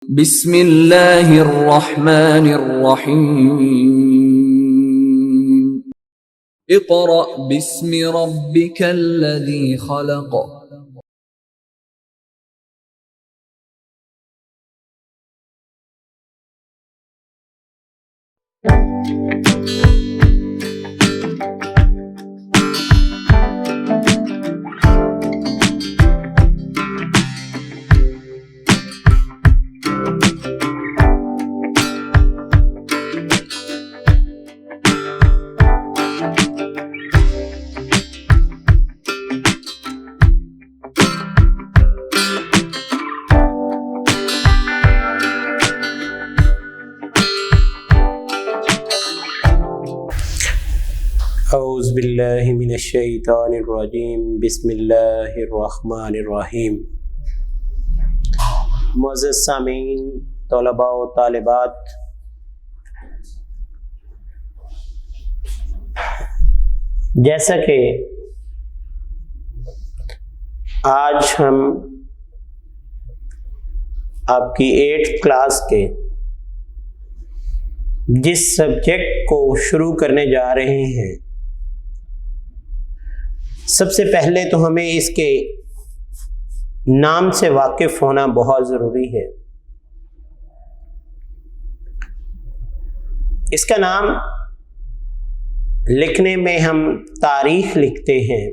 بسم اللہ الرحمن الرحیم اقرأ باسم ربک الذی خلق اعوذ باللہ من الشیطان الرجیم بسم اللہ الرحمن الرحیم۔ معزز سامعین، طلباء و طالبات، جیسا کہ آج ہم آپ کی 8th کلاس کے جس سبجیکٹ کو شروع کرنے جا رہے ہیں، سب سے پہلے تو ہمیں اس کے نام سے واقف ہونا بہت ضروری ہے۔ اس کا نام لکھنے میں ہم تاریخ لکھتے ہیں،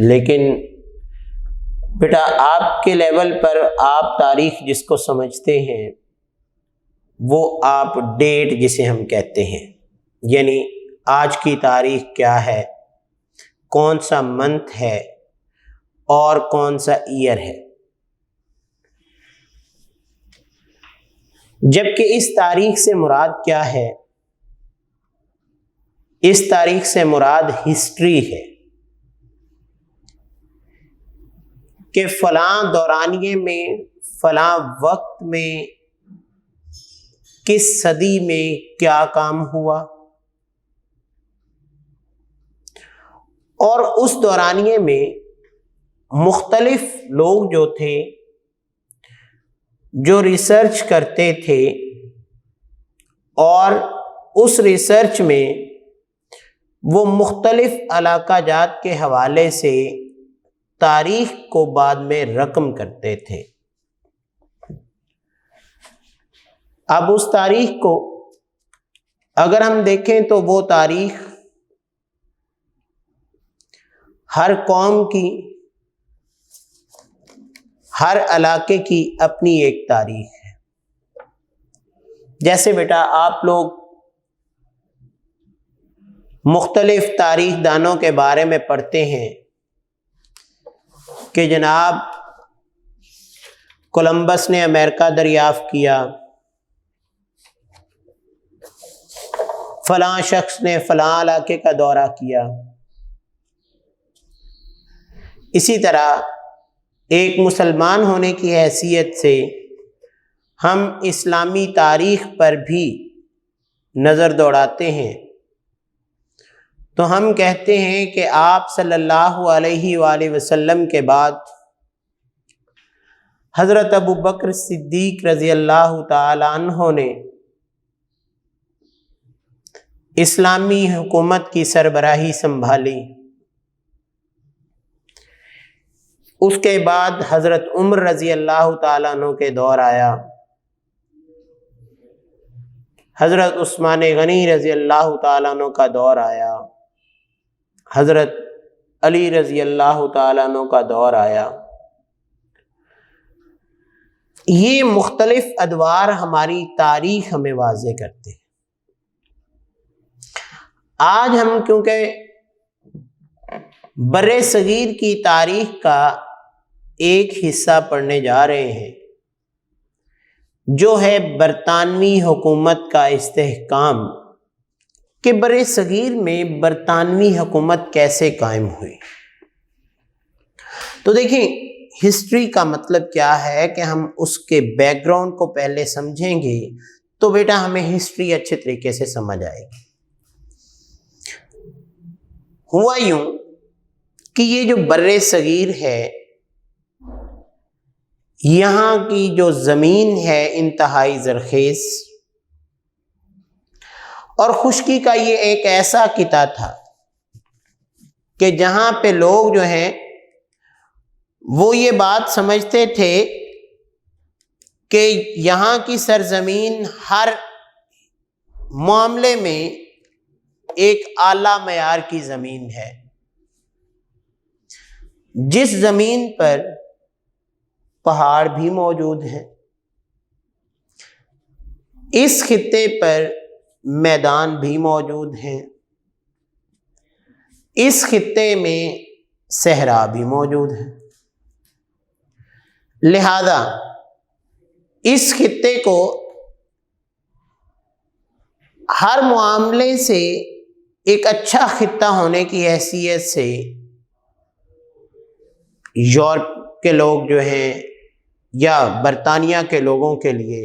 لیکن بیٹا آپ کے لیول پر آپ تاریخ جس کو سمجھتے ہیں وہ آپ ڈیٹ جسے ہم کہتے ہیں، یعنی آج کی تاریخ کیا ہے، کون سا منتھ ہے اور کون سا ایئر ہے۔ جبکہ اس تاریخ سے مراد کیا ہے؟ اس تاریخ سے مراد ہسٹری ہے کہ فلاں دورانیے میں، فلاں وقت میں، کس صدی میں کیا کام ہوا، اور اس دورانیے میں مختلف لوگ جو تھے جو ریسرچ کرتے تھے، اور اس ریسرچ میں وہ مختلف علاقہ جات کے حوالے سے تاریخ کو بعد میں رقم کرتے تھے۔ اب اس تاریخ کو اگر ہم دیکھیں تو وہ تاریخ ہر قوم کی، ہر علاقے کی اپنی ایک تاریخ ہے۔ جیسے بیٹا آپ لوگ مختلف تاریخ دانوں کے بارے میں پڑھتے ہیں کہ جناب کولمبس نے امریکہ دریافت کیا، فلاں شخص نے فلاں علاقے کا دورہ کیا۔ اسی طرح ایک مسلمان ہونے کی حیثیت سے ہم اسلامی تاریخ پر بھی نظر دوڑاتے ہیں، تو ہم کہتے ہیں کہ آپ صلی اللہ علیہ وآلہ وسلم کے بعد حضرت ابوبکر صدیق رضی اللہ تعالی عنہ نے اسلامی حکومت کی سربراہی سنبھالی۔ اس کے بعد حضرت عمر رضی اللہ تعالیٰ عنہ کے دور آیا، حضرت عثمان غنی رضی اللہ تعالیٰ عنہ کا دور آیا، حضرت علی رضی اللہ تعالیٰ عنہ کا دور آیا۔ یہ مختلف ادوار ہماری تاریخ ہمیں واضح کرتے ہیں۔ آج ہم کیونکہ بر صغیر کی تاریخ کا ایک حصہ پڑھنے جا رہے ہیں، جو ہے برطانوی حکومت کا استحکام، کہ بر صغیر میں برطانوی حکومت کیسے قائم ہوئی۔ تو دیکھیں، ہسٹری کا مطلب کیا ہے کہ ہم اس کے بیک گراؤنڈ کو پہلے سمجھیں گے تو بیٹا ہمیں ہسٹری اچھے طریقے سے سمجھ آئے گی۔ ہوا یوں کہ یہ جو بر صغیر ہے یہاں کی جو زمین ہے انتہائی زرخیز اور خشکی کا یہ ایک ایسا خطہ تھا کہ جہاں پہ لوگ جو ہیں وہ یہ بات سمجھتے تھے کہ یہاں کی سرزمین ہر معاملے میں ایک اعلیٰ معیار کی زمین ہے، جس زمین پر پہاڑ بھی موجود ہیں، اس خطے پر میدان بھی موجود ہیں، اس خطے میں صحرا بھی موجود ہے، لہذا اس خطے کو ہر معاملے سے ایک اچھا خطہ ہونے کی حیثیت سے یورپ کے لوگ جو ہیں یا برطانیہ کے لوگوں کے لیے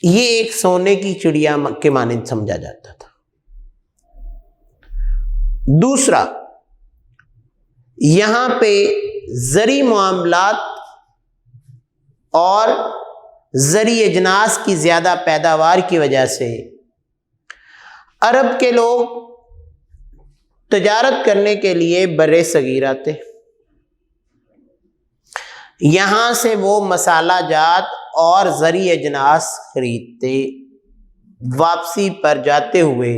یہ ایک سونے کی چڑیا کے مانند سمجھا جاتا تھا۔ دوسرا، یہاں پہ زرعی معاملات اور زرعی اجناس کی زیادہ پیداوار کی وجہ سے عرب کے لوگ تجارت کرنے کے لیے بر صغیر آتے، یہاں سے وہ مسالہ جات اور زرعی اجناس خریدتے، واپسی پر جاتے ہوئے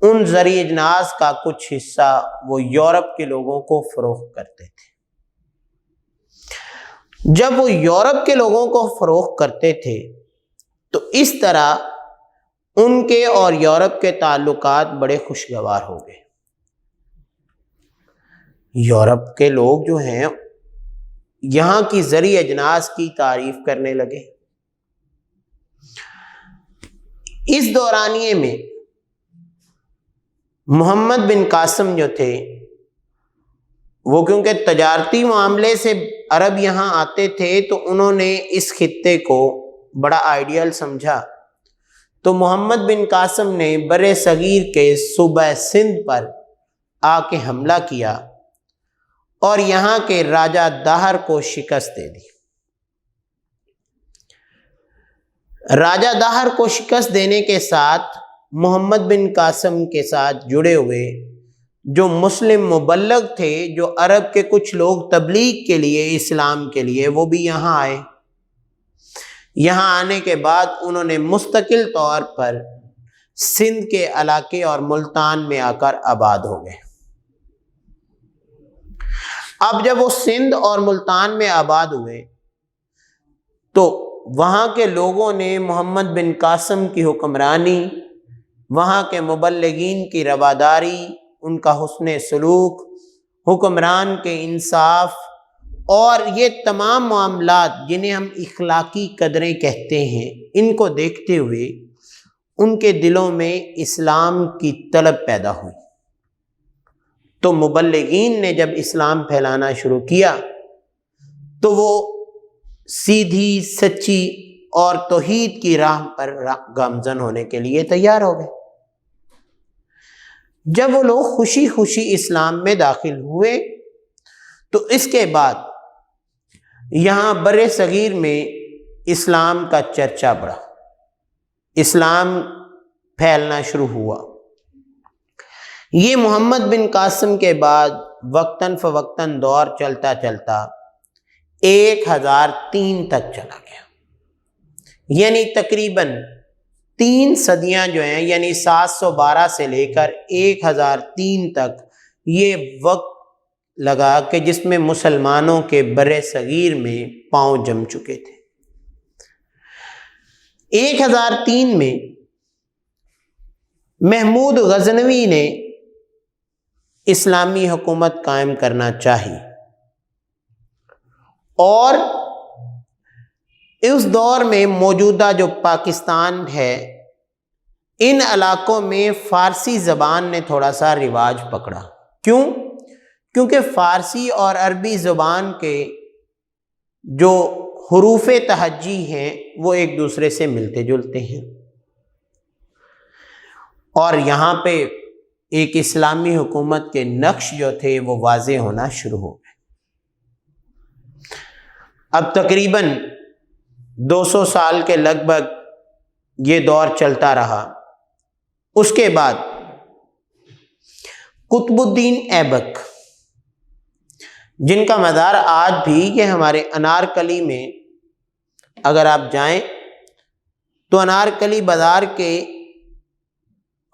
ان زرعی اجناس کا کچھ حصہ وہ یورپ کے لوگوں کو فروخت کرتے تھے۔ جب وہ یورپ کے لوگوں کو فروخت کرتے تھے تو اس طرح ان کے اور یورپ کے تعلقات بڑے خوشگوار ہو گئے۔ یورپ کے لوگ جو ہیں یہاں کی زرعی اجناس کی تعریف کرنے لگے۔ اس دورانیے میں محمد بن قاسم جو تھے وہ کیونکہ تجارتی معاملے سے عرب یہاں آتے تھے تو انہوں نے اس خطے کو بڑا آئیڈیل سمجھا، تو محمد بن قاسم نے بر صغیر کے صوبہ سندھ پر آ کے حملہ کیا اور یہاں کے راجہ داہر کو شکست دے دی۔ راجہ داہر کو شکست دینے کے ساتھ محمد بن قاسم کے ساتھ جڑے ہوئے جو مسلم مبلغ تھے، جو عرب کے کچھ لوگ تبلیغ کے لیے، اسلام کے لیے، وہ بھی یہاں آئے۔ یہاں آنے کے بعد انہوں نے مستقل طور پر سندھ کے علاقے اور ملتان میں آ کر آباد ہو گئے۔ اب جب وہ سندھ اور ملتان میں آباد ہوئے تو وہاں کے لوگوں نے محمد بن قاسم کی حکمرانی، وہاں کے مبلغین کی رواداری، ان کا حسن سلوک، حکمران کے انصاف اور یہ تمام معاملات جنہیں ہم اخلاقی قدریں کہتے ہیں، ان کو دیکھتے ہوئے ان کے دلوں میں اسلام کی طلب پیدا ہوئی۔ تو مبلغین نے جب اسلام پھیلانا شروع کیا تو وہ سیدھی، سچی اور توحید کی راہ پر گامزن ہونے کے لیے تیار ہو گئے۔ جب وہ لوگ خوشی خوشی اسلام میں داخل ہوئے تو اس کے بعد یہاں بر صغیر میں اسلام کا چرچا بڑھا، اسلام پھیلنا شروع ہوا۔ یہ محمد بن قاسم کے بعد وقتاً فوقتاً دور چلتا چلتا 1003 تک چلا گیا، یعنی تقریباً 3 صدیاں جو ہیں، یعنی 712 سے لے کر 1003 تک یہ وقت لگا کہ جس میں مسلمانوں کے بر صغیر میں پاؤں جم چکے تھے۔ 1003 میں محمود غزنوی نے اسلامی حکومت قائم کرنا چاہی اور اس دور میں موجودہ جو پاکستان ہے، ان علاقوں میں فارسی زبان نے تھوڑا سا رواج پکڑا۔ کیوں؟ کیونکہ فارسی اور عربی زبان کے جو حروف تہجی ہیں وہ ایک دوسرے سے ملتے جلتے ہیں، اور یہاں پہ ایک اسلامی حکومت کے نقش جو تھے وہ واضح ہونا شروع ہو گئے۔ اب تقریباً 200 سال کے لگ بھگ یہ دور چلتا رہا۔ اس کے بعد قطب الدین ایبک، جن کا مزار آج بھی یہ ہمارے انارکلی میں اگر آپ جائیں تو انارکلی بازار کے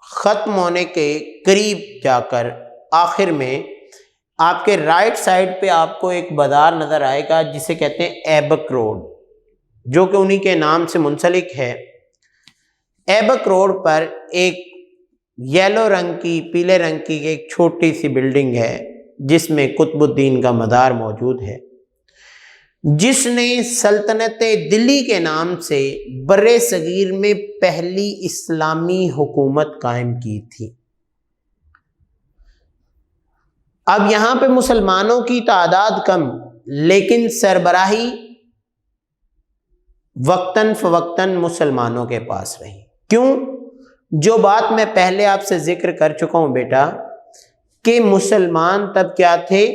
ختم ہونے کے قریب جا کر آخر میں آپ کے رائٹ سائڈ پہ آپ کو ایک بازار نظر آئے گا جسے کہتے ہیں ایبک روڈ، جو کہ انہی کے نام سے منسلک ہے۔ ایبک روڈ پر ایک یلو رنگ کی، پیلے رنگ کی ایک چھوٹی سی بلڈنگ ہے جس میں قطب الدین کا مزار موجود ہے، جس نے سلطنت دلی کے نام سے بر صغیر میں پہلی اسلامی حکومت قائم کی تھی۔ اب یہاں پہ مسلمانوں کی تعداد کم، لیکن سربراہی وقتاً فوقتاً مسلمانوں کے پاس رہی۔ کیوں؟ جو بات میں پہلے آپ سے ذکر کر چکا ہوں بیٹا، کہ مسلمان تب کیا تھے،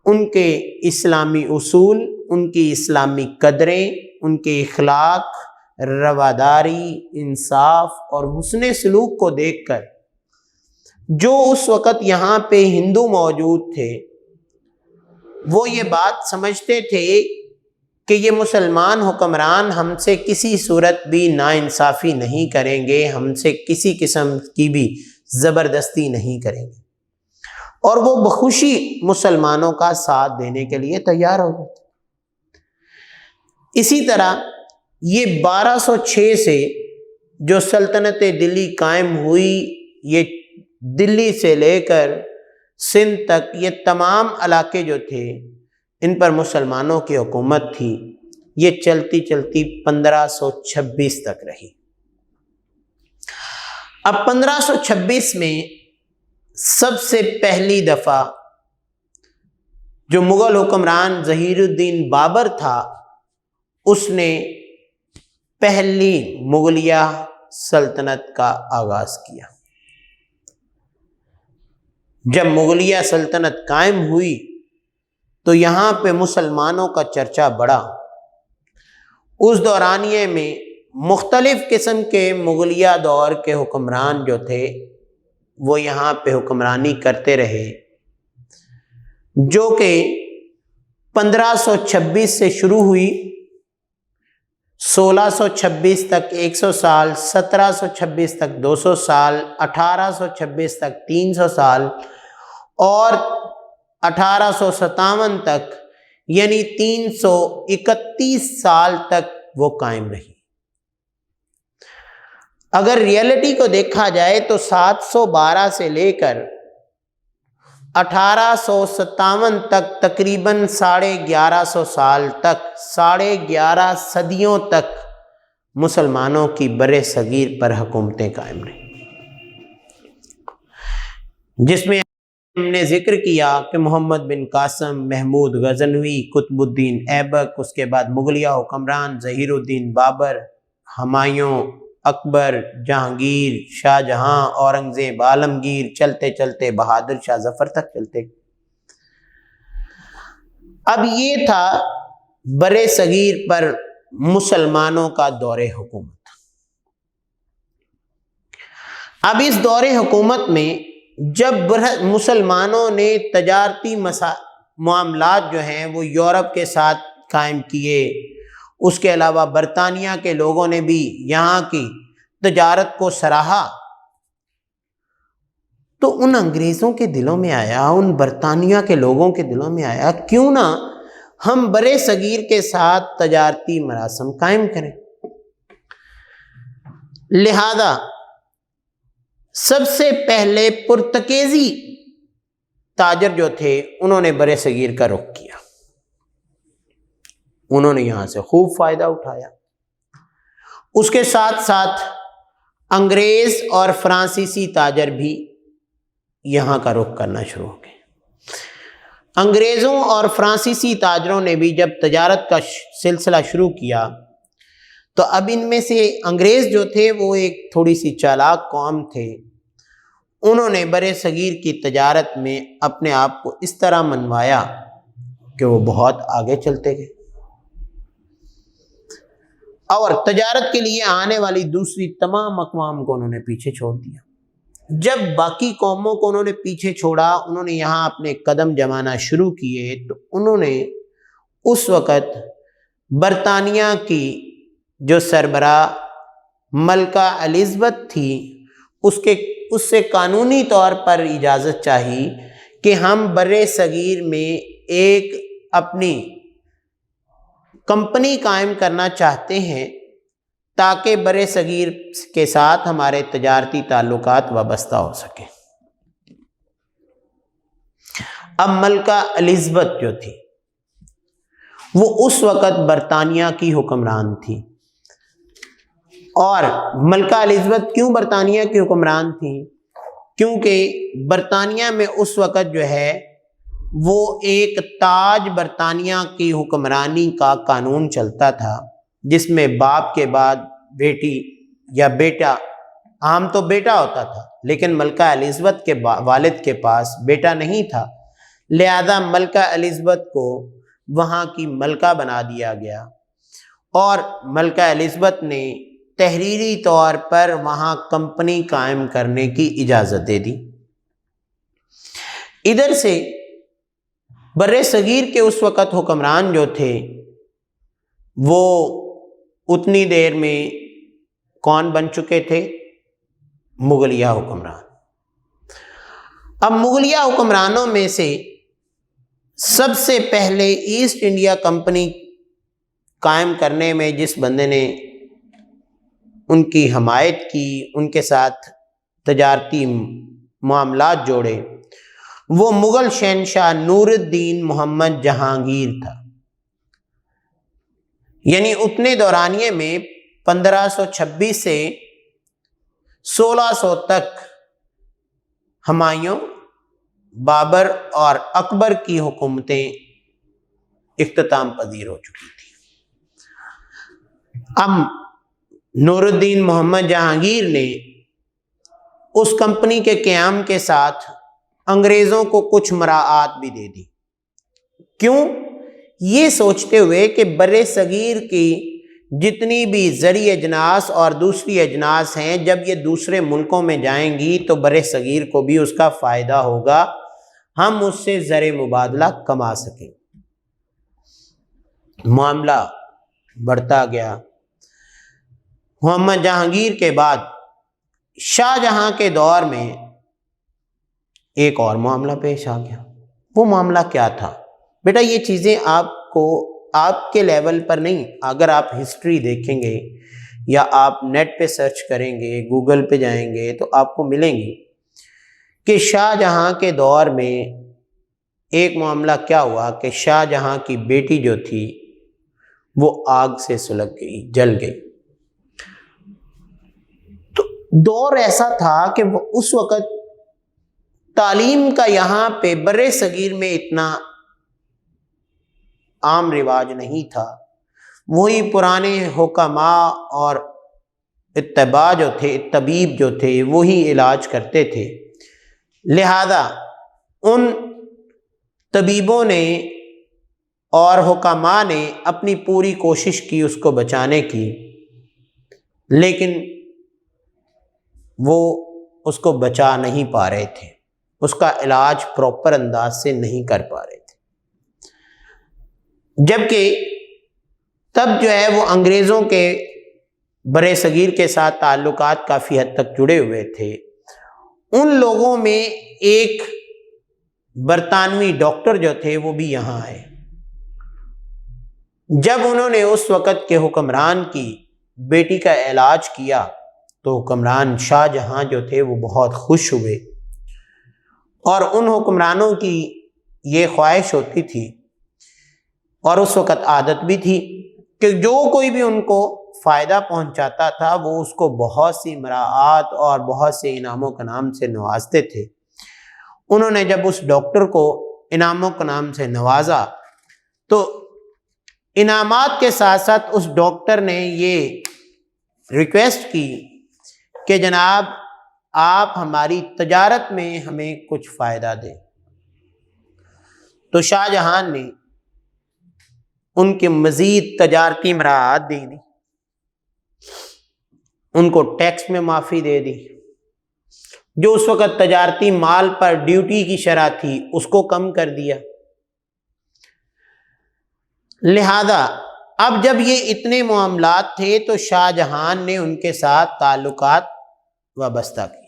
ان کے اسلامی اصول، ان کی اسلامی قدریں، ان کے اخلاق، رواداری، انصاف اور حسن سلوک کو دیکھ کر جو اس وقت یہاں پہ ہندو موجود تھے، وہ یہ بات سمجھتے تھے کہ یہ مسلمان حکمران ہم سے کسی صورت بھی ناانصافی نہیں کریں گے، ہم سے کسی قسم کی بھی زبردستی نہیں کریں گے، اور وہ بخوشی مسلمانوں کا ساتھ دینے کے لیے تیار ہو گئے۔ اسی طرح یہ 1206 سے جو سلطنت دلی قائم ہوئی، یہ دلی سے لے کر سندھ تک یہ تمام علاقے جو تھے ان پر مسلمانوں کی حکومت تھی، یہ چلتی چلتی 1526 تک رہی۔ اب 1526 میں سب سے پہلی دفعہ جو مغل حکمران ظہیر الدین بابر تھا، اس نے پہلی مغلیہ سلطنت کا آغاز کیا۔ جب مغلیہ سلطنت قائم ہوئی تو یہاں پہ مسلمانوں کا چرچا بڑھا۔ اس دورانیے میں مختلف قسم کے مغلیہ دور کے حکمران جو تھے وہ یہاں پہ حکمرانی کرتے رہے، جو کہ 1526 سے شروع ہوئی، 1626 تک 100 سال، 1726 تک 200 سال، 1826 تک 300 سال اور 1857 تک یعنی 331 سال تک وہ قائم رہی۔ اگر ریئلٹی کو دیکھا جائے تو 712 سے لے کر 1857 تک تقریباً 1150 سال تک، 11.5 صدیوں تک مسلمانوں کی بر صغیر پر حکومتیں قائم رہیں، جس میں ہم نے ذکر کیا کہ محمد بن قاسم، محمود غزنوی، قطب الدین ایبک، اس کے بعد مغلیہ حکمران ظہیر الدین بابر، ہمایوں، اکبر، جہانگیر، شاہ جہاں، اورنگزیب، عالمگیر، چلتے چلتے بہادر شاہ ظفر تک چلتے۔ اب یہ تھا بر صغیر پر مسلمانوں کا دور حکومت۔ اب اس دور حکومت میں جب مسلمانوں نے تجارتی معاملات جو ہیں وہ یورپ کے ساتھ قائم کیے، اس کے علاوہ برطانیہ کے لوگوں نے بھی یہاں کی تجارت کو سراہا، تو ان انگریزوں کے دلوں میں آیا، ان برطانیہ کے لوگوں کے دلوں میں آیا، کیوں نہ ہم بر صغیر کے ساتھ تجارتی مراسم قائم کریں۔ لہذا سب سے پہلے پرتگیزی تاجر جو تھے انہوں نے بر صغیر کا رخ کیا، انہوں نے یہاں سے خوب فائدہ اٹھایا۔ اس کے ساتھ ساتھ انگریز اور فرانسیسی تاجر بھی یہاں کا رخ کرنا شروع ہو گئے۔ انگریزوں اور فرانسیسی تاجروں نے بھی جب تجارت کا سلسلہ شروع کیا تو اب ان میں سے انگریز جو تھے وہ ایک تھوڑی سی چالاک قوم تھے، انہوں نے بر صغیر کی تجارت میں اپنے آپ کو اس طرح منوایا کہ وہ بہت آگے چلتے گئے۔ اور تجارت کے لیے آنے والی دوسری تمام اقوام کو انہوں نے پیچھے چھوڑ دیا۔ جب باقی قوموں کو انہوں نے پیچھے چھوڑا، انہوں نے یہاں اپنے قدم جمانا شروع کیے، تو انہوں نے اس وقت برطانیہ کی جو سربراہ ملکہ الزبتھ تھی اس سے قانونی طور پر اجازت چاہی کہ ہم بر صغیر میں ایک اپنی کمپنی قائم کرنا چاہتے ہیں تاکہ بر صغیر کے ساتھ ہمارے تجارتی تعلقات وابستہ ہو سکیں۔ اب ملکہ الزبتھ جو تھی وہ اس وقت برطانیہ کی حکمران تھی، اور ملکہ الزبتھ کیوں برطانیہ کی حکمران تھی؟ کیونکہ برطانیہ میں اس وقت جو ہے وہ ایک تاج برطانیہ کی حکمرانی کا قانون چلتا تھا، جس میں باپ کے بعد بیٹی یا بیٹا، عام تو بیٹا ہوتا تھا لیکن ملکہ الزبتھ کے والد کے پاس بیٹا نہیں تھا، لہذا ملکہ الزبتھ کو وہاں کی ملکہ بنا دیا گیا، اور ملکہ الزبتھ نے تحریری طور پر وہاں کمپنی قائم کرنے کی اجازت دے دی۔ ادھر سے بر صغیر کے اس وقت حکمران جو تھے وہ اتنی دیر میں کون بن چکے تھے؟ مغلیہ حکمران۔ اب مغلیہ حکمرانوں میں سے سب سے پہلے ایسٹ انڈیا کمپنی قائم کرنے میں جس بندے نے ان کی حمایت کی، ان کے ساتھ تجارتی معاملات جوڑے، وہ مغل شہنشاہ نور الدین محمد جہانگیر تھا۔ یعنی اتنے دورانیے میں 1526 سے 1600 تک ہمایوں، بابر اور اکبر کی حکومتیں اختتام پذیر ہو چکی تھیں۔ اب نور الدین محمد جہانگیر نے اس کمپنی کے قیام کے ساتھ انگریزوں کو کچھ مراعات بھی دے دی۔ کیوں؟ یہ سوچتے ہوئے کہ بر صغیر کی جتنی بھی زرعی اجناس اور دوسری اجناس ہیں، جب یہ دوسرے ملکوں میں جائیں گی تو بر صغیر کو بھی اس کا فائدہ ہوگا، ہم اس سے زر مبادلہ کما سکیں۔ معاملہ بڑھتا گیا۔ محمد جہانگیر کے بعد شاہ جہاں کے دور میں ایک اور معاملہ پیش آ گیا۔ وہ معاملہ کیا تھا؟ بیٹا یہ چیزیں آپ کے لیول پر نہیں، اگر آپ ہسٹری دیکھیں گے یا آپ نیٹ پہ سرچ کریں گے، گوگل پہ جائیں گے تو آپ کو ملیں گی کہ شاہ جہاں کے دور میں ایک معاملہ کیا ہوا کہ شاہ جہاں کی بیٹی جو تھی وہ آگ سے سلگ گئی، جل گئی۔ تو دور ایسا تھا کہ وہ اس وقت تعلیم کا یہاں پہ بر صغیر میں اتنا عام رواج نہیں تھا۔ وہی پرانے حکماء اور اتباع جو تھے، طبیب جو تھے، وہی علاج کرتے تھے، لہذا ان طبیبوں نے اور حکماء نے اپنی پوری کوشش کی اس کو بچانے کی، لیکن وہ اس کو بچا نہیں پا رہے تھے، اس کا علاج پراپر انداز سے نہیں کر پا رہے تھے۔ جبکہ تب جو ہے وہ انگریزوں کے بر صغیر کے ساتھ تعلقات کافی حد تک جڑے ہوئے تھے۔ ان لوگوں میں ایک برطانوی ڈاکٹر جو تھے وہ بھی یہاں آئے۔ جب انہوں نے اس وقت کے حکمران کی بیٹی کا علاج کیا تو حکمران شاہ جہاں جو تھے وہ بہت خوش ہوئے، اور ان حکمرانوں کی یہ خواہش ہوتی تھی اور اس وقت عادت بھی تھی کہ جو کوئی بھی ان کو فائدہ پہنچاتا تھا وہ اس کو بہت سی مراعات اور بہت سے انعاموں کے نام سے نوازتے تھے۔ انہوں نے جب اس ڈاکٹر کو انعاموں کے نام سے نوازا تو انعامات کے ساتھ ساتھ اس ڈاکٹر نے یہ ریکویسٹ کی کہ جناب آپ ہماری تجارت میں ہمیں کچھ فائدہ دیں۔ تو شاہ جہاں نے ان کے مزید تجارتی مراعات دے دی۔ ان کو ٹیکس میں معافی دے دی، جو اس وقت تجارتی مال پر ڈیوٹی کی شرح تھی اس کو کم کر دیا۔ لہذا اب جب یہ اتنے معاملات تھے تو شاہ جہان نے ان کے ساتھ تعلقات وابستہ کیے۔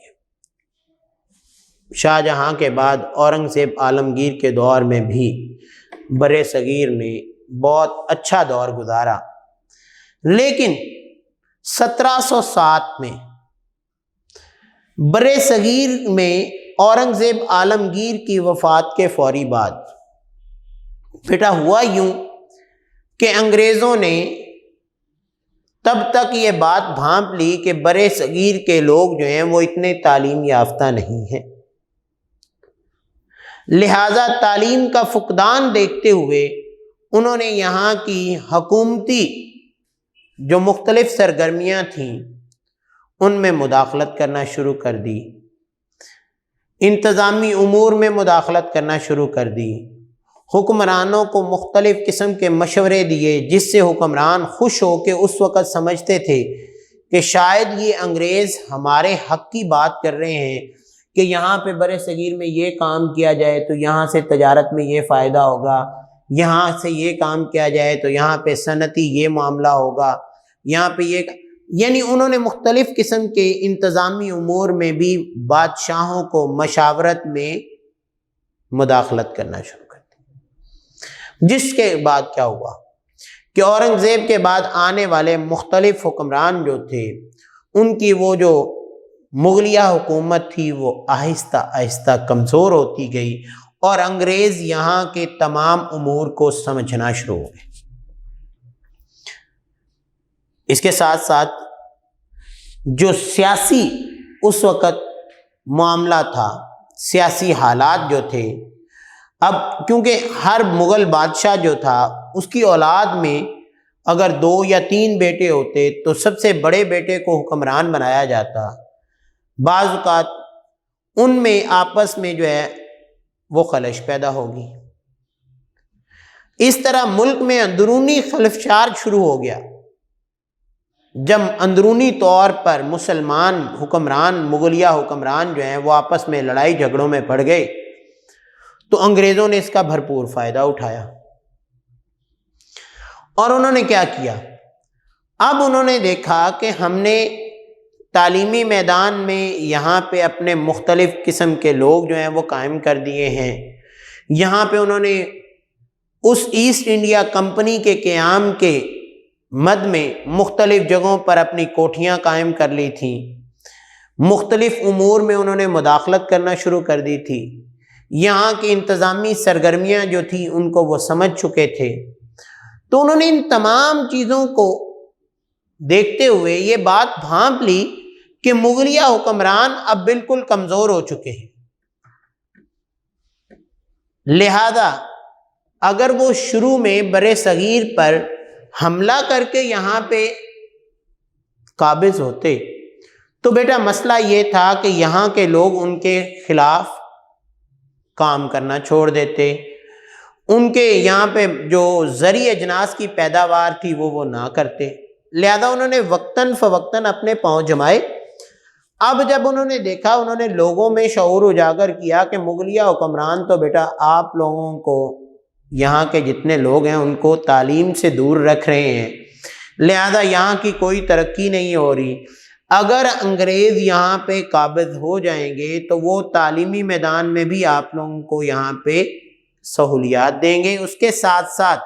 شاہ جہاں کے بعد اورنگزیب عالمگیر کے دور میں بھی برِ صغیر نے بہت اچھا دور گزارا، لیکن 1707 میں برِ صغیر میں اورنگزیب عالمگیر کی وفات کے فوری بعد بیٹا ہوا یوں کہ انگریزوں نے تب تک یہ بات بھانپ لی کہ برِ صغیر کے لوگ جو ہیں وہ اتنے تعلیم یافتہ نہیں ہیں، لہذا تعلیم کا فقدان دیکھتے ہوئے انہوں نے یہاں کی حکومتی جو مختلف سرگرمیاں تھیں ان میں مداخلت کرنا شروع کر دی، انتظامی امور میں مداخلت کرنا شروع کر دی، حکمرانوں کو مختلف قسم کے مشورے دیے جس سے حکمران خوش ہو کے اس وقت سمجھتے تھے کہ شاید یہ انگریز ہمارے حق کی بات کر رہے ہیں کہ یہاں پہ برِ صغیر میں یہ کام کیا جائے تو یہاں سے تجارت میں یہ فائدہ ہوگا، یہاں سے یہ کام کیا جائے تو یہاں پہ صنعتی یہ معاملہ ہوگا، یہاں پہ یہ، یعنی انہوں نے مختلف قسم کے انتظامی امور میں بھی بادشاہوں کو مشاورت میں مداخلت کرنا شروع کر دی، جس کے بعد کیا ہوا کہ اورنگزیب کے بعد آنے والے مختلف حکمران جو تھے ان کی وہ جو مغلیہ حکومت تھی وہ آہستہ آہستہ کمزور ہوتی گئی اور انگریز یہاں کے تمام امور کو سمجھنا شروع ہوئے۔ اس کے ساتھ ساتھ جو سیاسی اس وقت معاملہ تھا، سیاسی حالات جو تھے، اب کیونکہ ہر مغل بادشاہ جو تھا اس کی اولاد میں اگر 2 یا 3 بیٹے ہوتے تو سب سے بڑے بیٹے کو حکمران بنایا جاتا، بعض اوقات ان میں آپس میں جو ہے وہ خلش پیدا ہوگی، اس طرح ملک میں اندرونی خلفشار شروع ہو گیا۔ جب اندرونی طور پر مسلمان حکمران، مغلیہ حکمران جو ہیں وہ آپس میں لڑائی جھگڑوں میں پڑ گئے تو انگریزوں نے اس کا بھرپور فائدہ اٹھایا، اور انہوں نے کیا کیا، اب انہوں نے دیکھا کہ ہم نے تعلیمی میدان میں یہاں پہ اپنے مختلف قسم کے لوگ جو ہیں وہ قائم کر دیے ہیں، یہاں پہ انہوں نے اس ایسٹ انڈیا کمپنی کے قیام کے مد میں مختلف جگہوں پر اپنی کوٹھیاں قائم کر لی تھیں، مختلف امور میں انہوں نے مداخلت کرنا شروع کر دی تھی، یہاں کی انتظامی سرگرمیاں جو تھیں ان کو وہ سمجھ چکے تھے، تو انہوں نے ان تمام چیزوں کو دیکھتے ہوئے یہ بات بھانپ لی کہ مغلیہ حکمران اب بالکل کمزور ہو چکے ہیں، لہذا اگر وہ شروع میں برِ صغیر پر حملہ کر کے یہاں پہ قابض ہوتے تو بیٹا مسئلہ یہ تھا کہ یہاں کے لوگ ان کے خلاف کام کرنا چھوڑ دیتے، ان کے یہاں پہ جو زرعی اجناس کی پیداوار تھی وہ نہ کرتے، لہذا انہوں نے وقتاً فوقتاً اپنے پاؤں جمائے۔ اب جب انہوں نے دیکھا، انہوں نے لوگوں میں شعور اجاگر کیا کہ مغلیہ حکمران تو بیٹا آپ لوگوں کو، یہاں کے جتنے لوگ ہیں ان کو تعلیم سے دور رکھ رہے ہیں، لہذا یہاں کی کوئی ترقی نہیں ہو رہی، اگر انگریز یہاں پہ قابض ہو جائیں گے تو وہ تعلیمی میدان میں بھی آپ لوگوں کو یہاں پہ سہولیات دیں گے، اس کے ساتھ ساتھ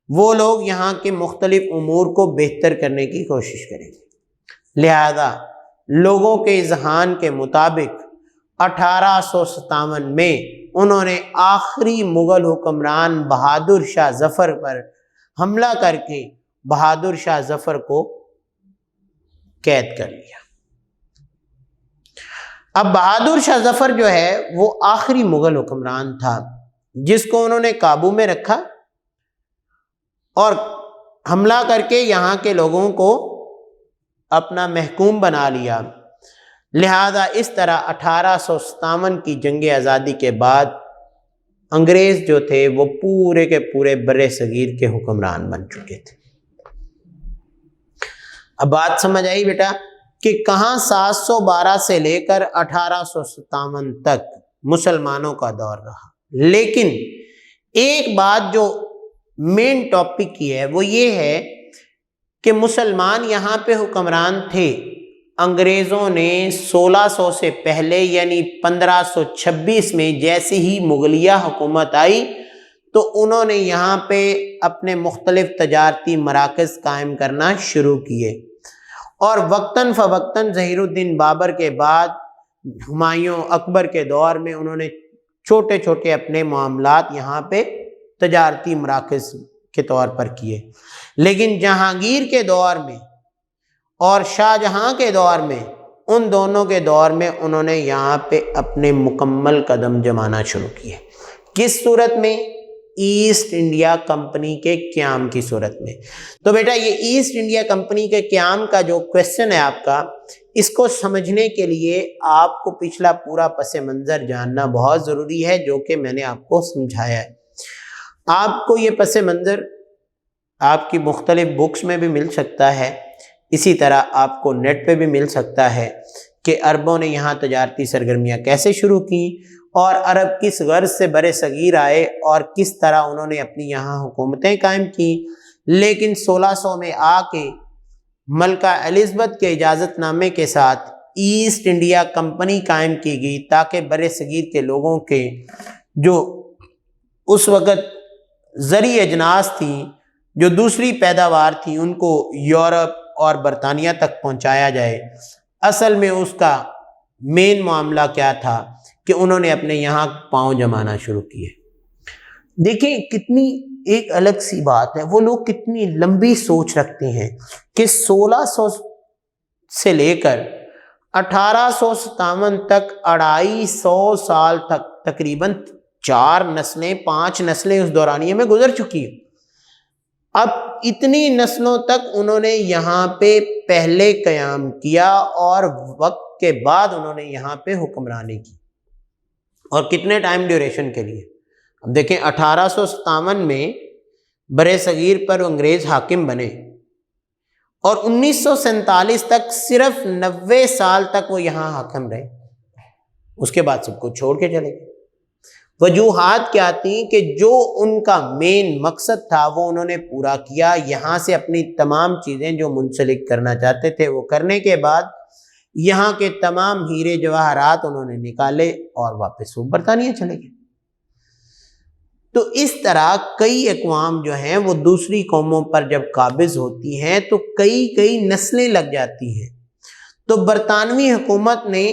وہ لوگ یہاں کے مختلف امور کو بہتر کرنے کی کوشش کریں گے، لہذا لوگوں کے اذہان کے مطابق 1857 میں انہوں نے آخری مغل حکمران بہادر شاہ ظفر پر حملہ کر کے بہادر شاہ ظفر کو قید کر لیا۔ اب بہادر شاہ ظفر جو ہے وہ آخری مغل حکمران تھا جس کو انہوں نے قابو میں رکھا اور حملہ کر کے یہاں کے لوگوں کو اپنا محکوم بنا لیا، لہذا اس طرح 1857 کی جنگ آزادی کے بعد انگریز جو تھے وہ پورے کے پورے برِ صغیر کے حکمران بن چکے تھے۔ اب بات سمجھ آئی بیٹا کہ کہاں 712 سے لے کر 1857 تک مسلمانوں کا دور رہا. لیکن ایک بات جو مین ٹاپک کی ہے وہ یہ ہے کہ مسلمان یہاں پہ حکمران تھے. انگریزوں نے 1600 سے پہلے یعنی 1526 میں جیسے ہی مغلیہ حکومت آئی تو انہوں نے یہاں پہ اپنے مختلف تجارتی مراکز قائم کرنا شروع کیے، اور وقتاً فوقتاً ظہیر الدین بابر کے بعد ہمایوں اکبر کے دور میں انہوں نے چھوٹے چھوٹے اپنے معاملات یہاں پہ تجارتی مراکز کے طور پر کیے. لیکن جہانگیر کے دور میں اور شاہ جہاں کے دور میں، ان دونوں کے دور میں انہوں نے یہاں پہ اپنے مکمل قدم جمانا شروع کیے. کس صورت میں؟ ایسٹ انڈیا کمپنی کے قیام کی صورت میں. تو بیٹا یہ ایسٹ انڈیا کمپنی کے قیام کا جو کویسچن ہے آپ کا، اس کو سمجھنے کے لیے آپ کو پچھلا پورا پس منظر جاننا بہت ضروری ہے، جو کہ میں نے آپ کو سمجھایا ہے. آپ کو یہ پس منظر آپ کی مختلف بکس میں بھی مل سکتا ہے، اسی طرح آپ کو نیٹ پہ بھی مل سکتا ہے کہ عربوں نے یہاں تجارتی سرگرمیاں کیسے شروع کی اور عرب کس غرض سے بر صغیر آئے اور کس طرح انہوں نے اپنی یہاں حکومتیں قائم کی. لیکن 1600 میں آ کے ملکہ الزبتھ کے اجازت نامے کے ساتھ ایسٹ انڈیا کمپنی قائم کی گئی تاکہ بر صغیر کے لوگوں کے جو اس وقت زرعی اجناس تھیں، جو دوسری پیداوار تھی، ان کو یورپ اور برطانیہ تک پہنچایا جائے. اصل میں اس کا مین معاملہ کیا تھا کہ انہوں نے اپنے یہاں پاؤں جمانا شروع کیے. دیکھیں کتنی ایک الگ سی بات ہے، وہ لوگ کتنی لمبی سوچ رکھتے ہیں کہ 1600 سے لے کر 1857 تک 250 سال تک تقریباً 4 نسلیں 5 نسلیں اس دورانیے میں گزر چکی ہیں. اب اتنی نسلوں تک انہوں نے یہاں پہ پہلے قیام کیا اور وقت کے بعد انہوں نے یہاں پہ حکمرانی کی، اور کتنے ٹائم ڈیوریشن کے لیے. اب دیکھیں 1857 میں بر صغیر پر انگریز حاکم بنے اور 1947 تک صرف 90 سال تک وہ یہاں حاکم رہے. اس کے بعد سب کو چھوڑ کے چلے گئے. وجوہات کیا تھیں کہ جو ان کا مین مقصد تھا وہ انہوں نے پورا کیا. یہاں سے اپنی تمام چیزیں جو منسلک کرنا چاہتے تھے وہ کرنے کے بعد یہاں کے تمام ہیرے جواہرات انہوں نے نکالے اور واپس وہ برطانیہ چلے گئے. تو اس طرح کئی اقوام جو ہیں وہ دوسری قوموں پر جب قابض ہوتی ہیں تو کئی نسلیں لگ جاتی ہیں. تو برطانوی حکومت نے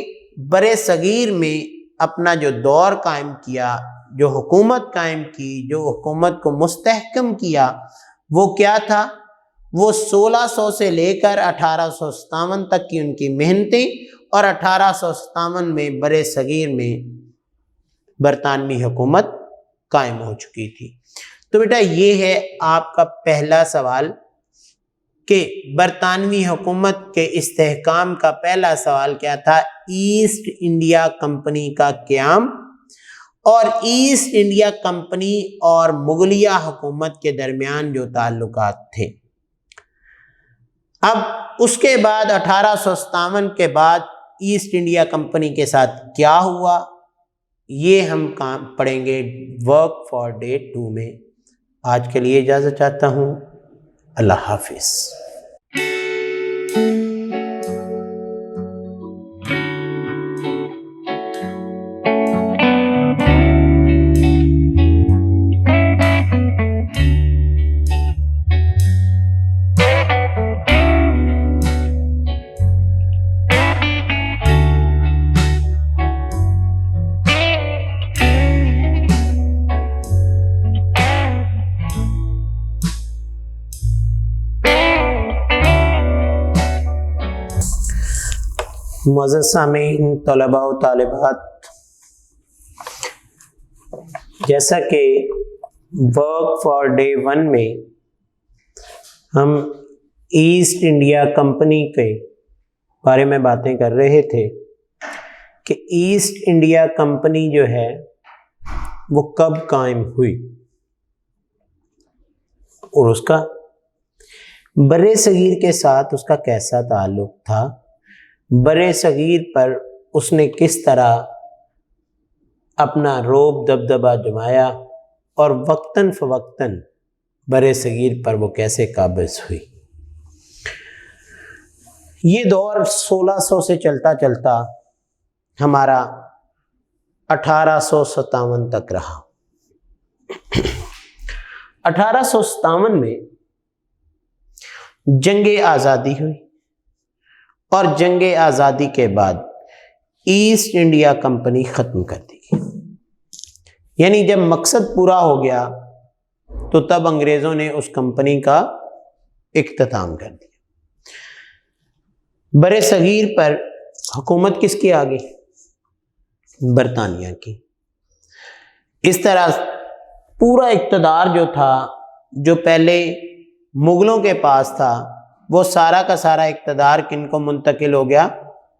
بر صغیر میں اپنا جو دور قائم کیا، جو حکومت قائم کی، جو حکومت کو مستحکم کیا، وہ کیا تھا؟ وہ 1600 سے لے کر 1857 تک کی ان کی محنتیں، اور 1857 میں بر صغیر میں برطانوی حکومت قائم ہو چکی تھی. تو بیٹا یہ ہے آپ کا پہلا سوال کہ برطانوی حکومت کے استحکام کا پہلا سوال کیا تھا؟ ایسٹ انڈیا کمپنی کا قیام اور ایسٹ انڈیا کمپنی اور مغلیہ حکومت کے درمیان جو تعلقات تھے. اب اس کے بعد 1857 کے بعد ایسٹ انڈیا کمپنی کے ساتھ کیا ہوا، یہ ہم پڑھیں گے ورک فار ڈے 2 میں. آج کے لیے اجازت چاہتا ہوں. اللہ حافظ. معزز سامعین، طلباء و طالبات، جیسا کہ ورک فار ڈے 1 میں ہم ایسٹ انڈیا کمپنی کے بارے میں باتیں کر رہے تھے کہ ایسٹ انڈیا کمپنی جو ہے وہ کب قائم ہوئی، اور اس کا برِ صغیر کے ساتھ اس کا کیسا تعلق تھا، برِ صغیر پر اس نے کس طرح اپنا رعب دبدبہ جمایا اور وقتاً فوقتاً برِ صغیر پر وہ کیسے قابض ہوئی۔ یہ دور 1600 سے چلتا چلتا ہمارا 1857 تک رہا۔ 1857 میں جنگ آزادی ہوئی، اور جنگ آزادی کے بعد ایسٹ انڈیا کمپنی ختم کر دی گئی۔ یعنی جب مقصد پورا ہو گیا تو تب انگریزوں نے اس کمپنی کا اختتام کر دیا۔ برِ صغیر پر حکومت کس کی آ گئی؟ برطانیہ کی۔ اس طرح پورا اقتدار جو تھا، جو پہلے مغلوں کے پاس تھا، وہ سارا کا سارا اقتدار کن کو منتقل ہو گیا؟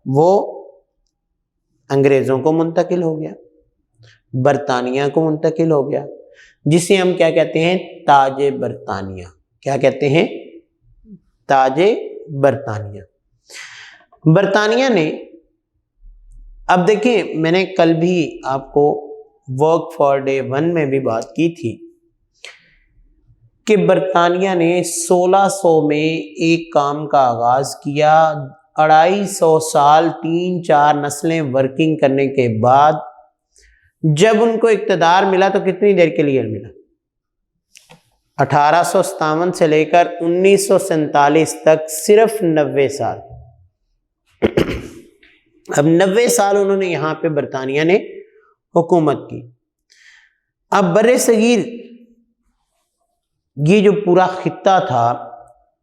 وہ انگریزوں کو منتقل ہو گیا، برطانیہ کو منتقل ہو گیا، جسے ہم کیا کہتے ہیں؟ تاج برطانیہ۔ کیا کہتے ہیں؟ تاج برطانیہ۔ برطانیہ نے، اب دیکھیں میں نے کل بھی آپ کو ورک فار ڈے 1 میں بھی بات کی تھی کہ برطانیہ نے 1600 میں ایک کام کا آغاز کیا، 250 سال 3-4 نسلیں ورکنگ کرنے کے بعد جب ان کو اقتدار ملا تو کتنی دیر کے لیے ملا؟ 1857 سے لے کر 1947 تک صرف 90 سال۔ اب 90 سال انہوں نے یہاں پہ برطانیہ نے حکومت کی۔ اب برِ صغیر یہ جو پورا خطہ تھا،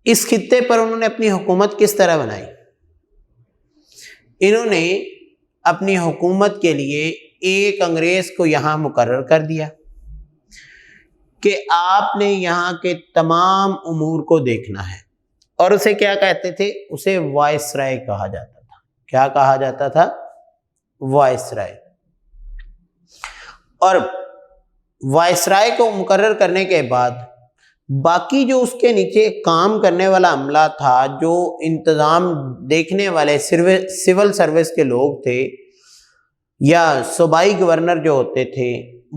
اس خطے پر انہوں نے اپنی حکومت کس طرح بنائی؟ انہوں نے اپنی حکومت کے لیے ایک انگریز کو یہاں مقرر کر دیا کہ آپ نے یہاں کے تمام امور کو دیکھنا ہے، اور اسے کیا کہتے تھے؟ اسے وائسرائے کہا جاتا تھا۔ کیا کہا جاتا تھا؟ وائسرائے۔ اور وائسرائے کو مقرر کرنے کے بعد باقی جو اس کے نیچے کام کرنے والا عملہ تھا، جو انتظام دیکھنے والے سول سروس کے لوگ تھے یا صوبائی گورنر جو ہوتے تھے،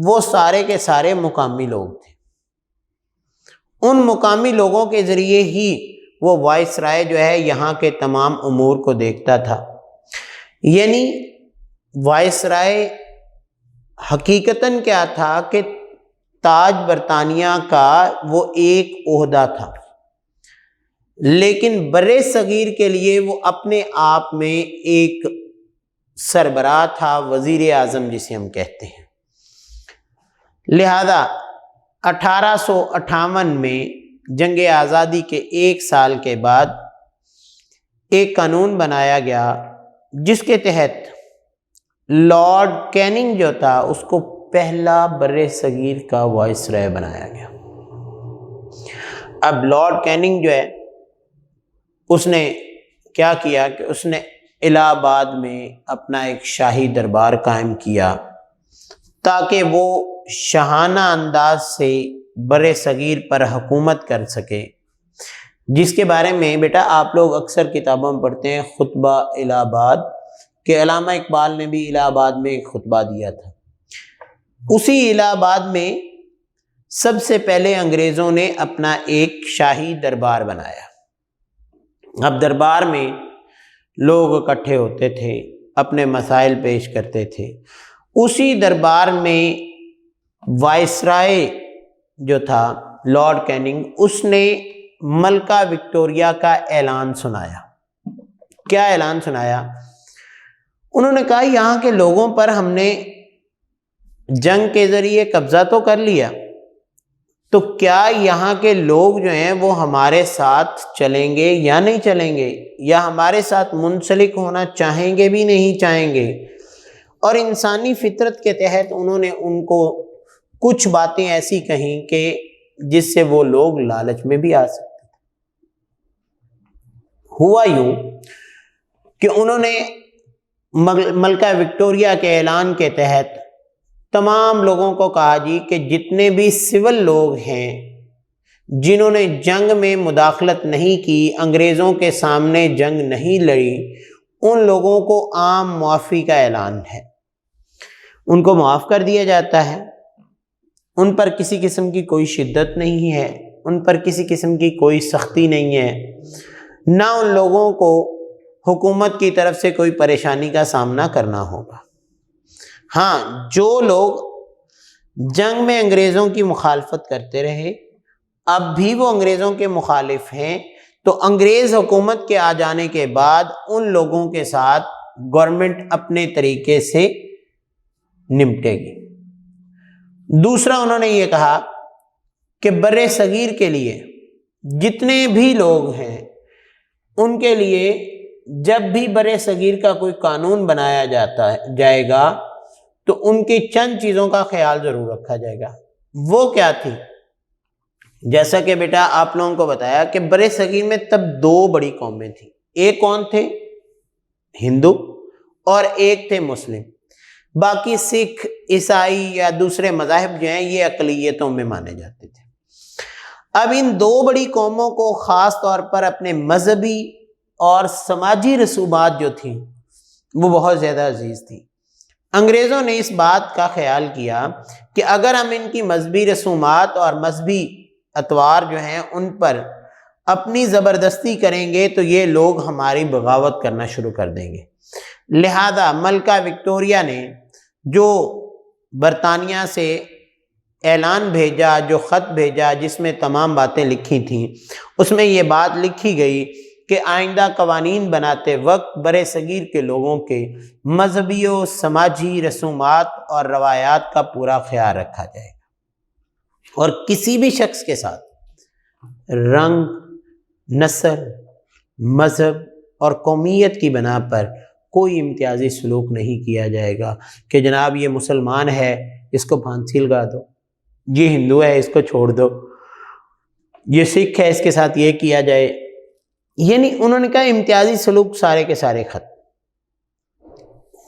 وہ سارے کے سارے مقامی لوگ تھے۔ ان مقامی لوگوں کے ذریعے ہی وہ وائسرائے جو ہے یہاں کے تمام امور کو دیکھتا تھا۔ یعنی وائسرائے حقیقتاً کیا تھا کہ تاج برطانیہ کا وہ ایک عہدہ تھا، لیکن برِ صغیر کے لیے وہ اپنے آپ میں ایک سربراہ تھا، وزیر اعظم جسے ہم کہتے ہیں۔ لہذا 1858 میں جنگ آزادی کے 1 سال کے بعد ایک قانون بنایا گیا جس کے تحت لارڈ کیننگ جو تھا اس کو پہلا برِ صغیر کا وائسرائے بنایا گیا۔ اب لارڈ کیننگ جو ہے اس نے کیا کیا کہ اس نے الہ آباد میں اپنا ایک شاہی دربار قائم کیا تاکہ وہ شاہانہ انداز سے برِ صغیر پر حکومت کر سکے، جس کے بارے میں بیٹا آپ لوگ اکثر کتابوں میں پڑھتے ہیں خطبہ الہ آباد، کہ علامہ اقبال نے بھی الہ آباد میں ایک خطبہ دیا تھا۔ اسی الہ آباد میں سب سے پہلے انگریزوں نے اپنا ایک شاہی دربار بنایا۔ اب دربار میں لوگ اکٹھے ہوتے تھے، اپنے مسائل پیش کرتے تھے۔ اسی دربار میں وائسرائے جو تھا لارڈ کیننگ، اس نے ملکہ وکٹوریہ کا اعلان سنایا۔ کیا اعلان سنایا؟ انہوں نے کہا یہاں کے لوگوں پر ہم نے جنگ کے ذریعے قبضہ تو کر لیا، تو کیا یہاں کے لوگ جو ہیں وہ ہمارے ساتھ چلیں گے یا نہیں چلیں گے، یا ہمارے ساتھ منسلک ہونا چاہیں گے بھی نہیں چاہیں گے؟ اور انسانی فطرت کے تحت انہوں نے ان کو کچھ باتیں ایسی کہیں کہ جس سے وہ لوگ لالچ میں بھی آ سکتے تھے۔ ہوا یوں کہ انہوں نے ملکہ وکٹوریہ کے اعلان کے تحت تمام لوگوں کو کہا جی کہ جتنے بھی سول لوگ ہیں جنہوں نے جنگ میں مداخلت نہیں کی، انگریزوں کے سامنے جنگ نہیں لڑی، ان لوگوں کو عام معافی کا اعلان ہے، ان کو معاف کر دیا جاتا ہے، ان پر کسی قسم کی کوئی شدت نہیں ہے، ان پر کسی قسم کی کوئی سختی نہیں ہے، نہ ان لوگوں کو حکومت کی طرف سے کوئی پریشانی کا سامنا کرنا ہوگا۔ ہاں، جو لوگ جنگ میں انگریزوں کی مخالفت کرتے رہے، اب بھی وہ انگریزوں کے مخالف ہیں، تو انگریز حکومت کے آ جانے کے بعد ان لوگوں کے ساتھ گورنمنٹ اپنے طریقے سے نمٹے گی۔ دوسرا انہوں نے یہ کہا کہ بر صغیر کے لیے جتنے بھی لوگ ہیں ان کے لیے جب بھی بر صغیر کا کوئی قانون بنایا جائے گا تو ان کی چند چیزوں کا خیال ضرور رکھا جائے گا۔ وہ کیا تھی؟ جیسا کہ بیٹا آپ لوگوں کو بتایا کہ بر صغیر میں تب دو بڑی قومیں تھیں، ایک کون تھے؟ ہندو، اور ایک تھے مسلم۔ باقی سکھ، عیسائی یا دوسرے مذاہب جو ہیں یہ اقلیتوں میں مانے جاتے تھے۔ اب ان دو بڑی قوموں کو خاص طور پر اپنے مذہبی اور سماجی رسومات جو تھیں وہ بہت زیادہ عزیز تھی۔ انگریزوں نے اس بات کا خیال کیا کہ اگر ہم ان کی مذہبی رسومات اور مذہبی اطوار جو ہیں ان پر اپنی زبردستی کریں گے تو یہ لوگ ہماری بغاوت کرنا شروع کر دیں گے۔ لہذا ملکہ وکٹوریہ نے جو برطانیہ سے اعلان بھیجا، جو خط بھیجا جس میں تمام باتیں لکھی تھیں، اس میں یہ بات لکھی گئی کہ آئندہ قوانین بناتے وقت بر صغیر کے لوگوں کے مذہبی و سماجی رسومات اور روایات کا پورا خیال رکھا جائے گا، اور کسی بھی شخص کے ساتھ رنگ، نسل، مذہب اور قومیت کی بنا پر کوئی امتیازی سلوک نہیں کیا جائے گا کہ جناب یہ مسلمان ہے اس کو پھانسی لگا دو، یہ ہندو ہے اس کو چھوڑ دو، یہ سکھ ہے اس کے ساتھ یہ کیا جائے۔ یعنی انہوں نے کہا امتیازی سلوک سارے کے سارے ختم۔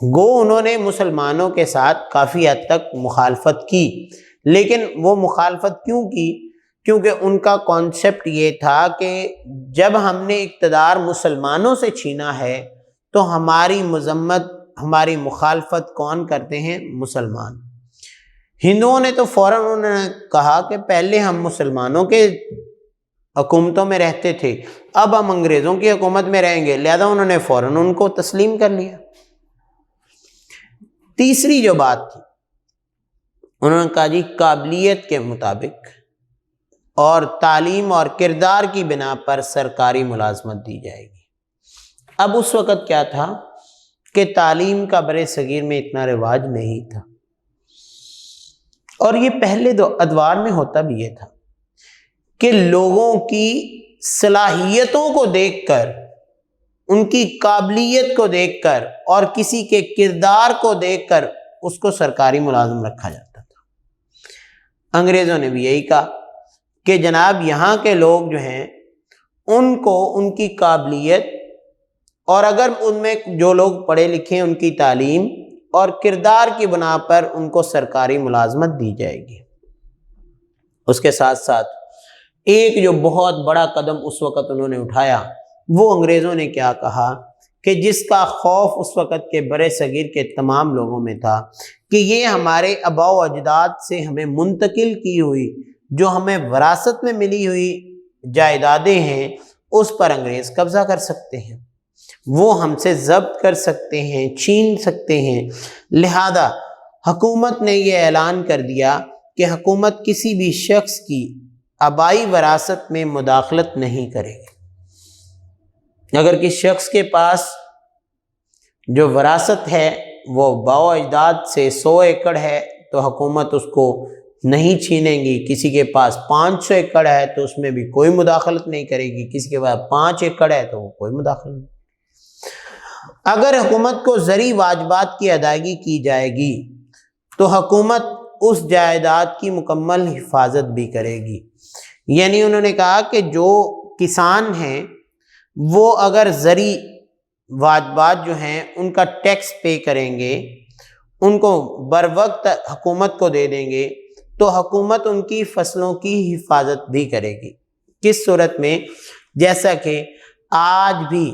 گو انہوں نے مسلمانوں کے ساتھ کافی حد تک مخالفت کی، لیکن وہ مخالفت کیوں کی؟ کیونکہ ان کا کانسیپٹ یہ تھا کہ جب ہم نے اقتدار مسلمانوں سے چھینا ہے تو ہماری مذمت، ہماری مخالفت کون کرتے ہیں؟ مسلمان۔ ہندوؤں نے تو فوراً انہوں نے کہا کہ پہلے ہم مسلمانوں کے حکومتوں میں رہتے تھے، اب ہم انگریزوں کی حکومت میں رہیں گے، لہذا انہوں نے فوراً ان کو تسلیم کر لیا۔ تیسری جو بات تھی انہوں نے کہا جی قابلیت کے مطابق اور تعلیم اور کردار کی بنا پر سرکاری ملازمت دی جائے گی۔ اب اس وقت کیا تھا کہ تعلیم کا بر صغیر میں اتنا رواج نہیں تھا، اور یہ پہلے ادوار میں ہوتا بھی یہ تھا کہ لوگوں کی صلاحیتوں کو دیکھ کر، ان کی قابلیت کو دیکھ کر اور کسی کے کردار کو دیکھ کر اس کو سرکاری ملازم رکھا جاتا تھا۔ انگریزوں نے بھی یہی کہا کہ جناب یہاں کے لوگ جو ہیں ان کو ان کی قابلیت اور اگر ان میں جو لوگ پڑھے لکھے ہیں ان کی تعلیم اور کردار کی بنا پر ان کو سرکاری ملازمت دی جائے گی۔ اس کے ساتھ ساتھ ایک جو بہت بڑا قدم اس وقت انہوں نے اٹھایا، وہ انگریزوں نے کیا کہا کہ جس کا خوف اس وقت کے بر صغیر کے تمام لوگوں میں تھا کہ یہ ہمارے آباء و اجداد سے ہمیں منتقل کی ہوئی، جو ہمیں وراثت میں ملی ہوئی جائیدادیں ہیں، اس پر انگریز قبضہ کر سکتے ہیں، وہ ہم سے ضبط کر سکتے ہیں، چھین سکتے ہیں۔ لہذا حکومت نے یہ اعلان کر دیا کہ حکومت کسی بھی شخص کی آبائی وراثت میں مداخلت نہیں کرے گی۔ اگر کسی شخص کے پاس جو وراثت ہے وہ باء و اجداد سے 100 ایکڑ ہے تو حکومت اس کو نہیں چھینیں گی، کسی کے پاس 500 ایکڑ ہے تو اس میں بھی کوئی مداخلت نہیں کرے گی، کسی کے پاس 5 ایکڑ ہے تو وہ کوئی مداخلت نہیں۔ اگر حکومت کو زرعی واجبات کی ادائیگی کی جائے گی تو حکومت اس جائیداد کی مکمل حفاظت بھی کرے گی۔ یعنی انہوں نے کہا کہ جو کسان ہیں وہ اگر زرعی واجبات جو ہیں ان کا ٹیکس پے کریں گے، ان کو بر وقت حکومت کو دے دیں گے، تو حکومت ان کی فصلوں کی حفاظت بھی کرے گی۔ کس صورت میں؟ جیسا کہ آج بھی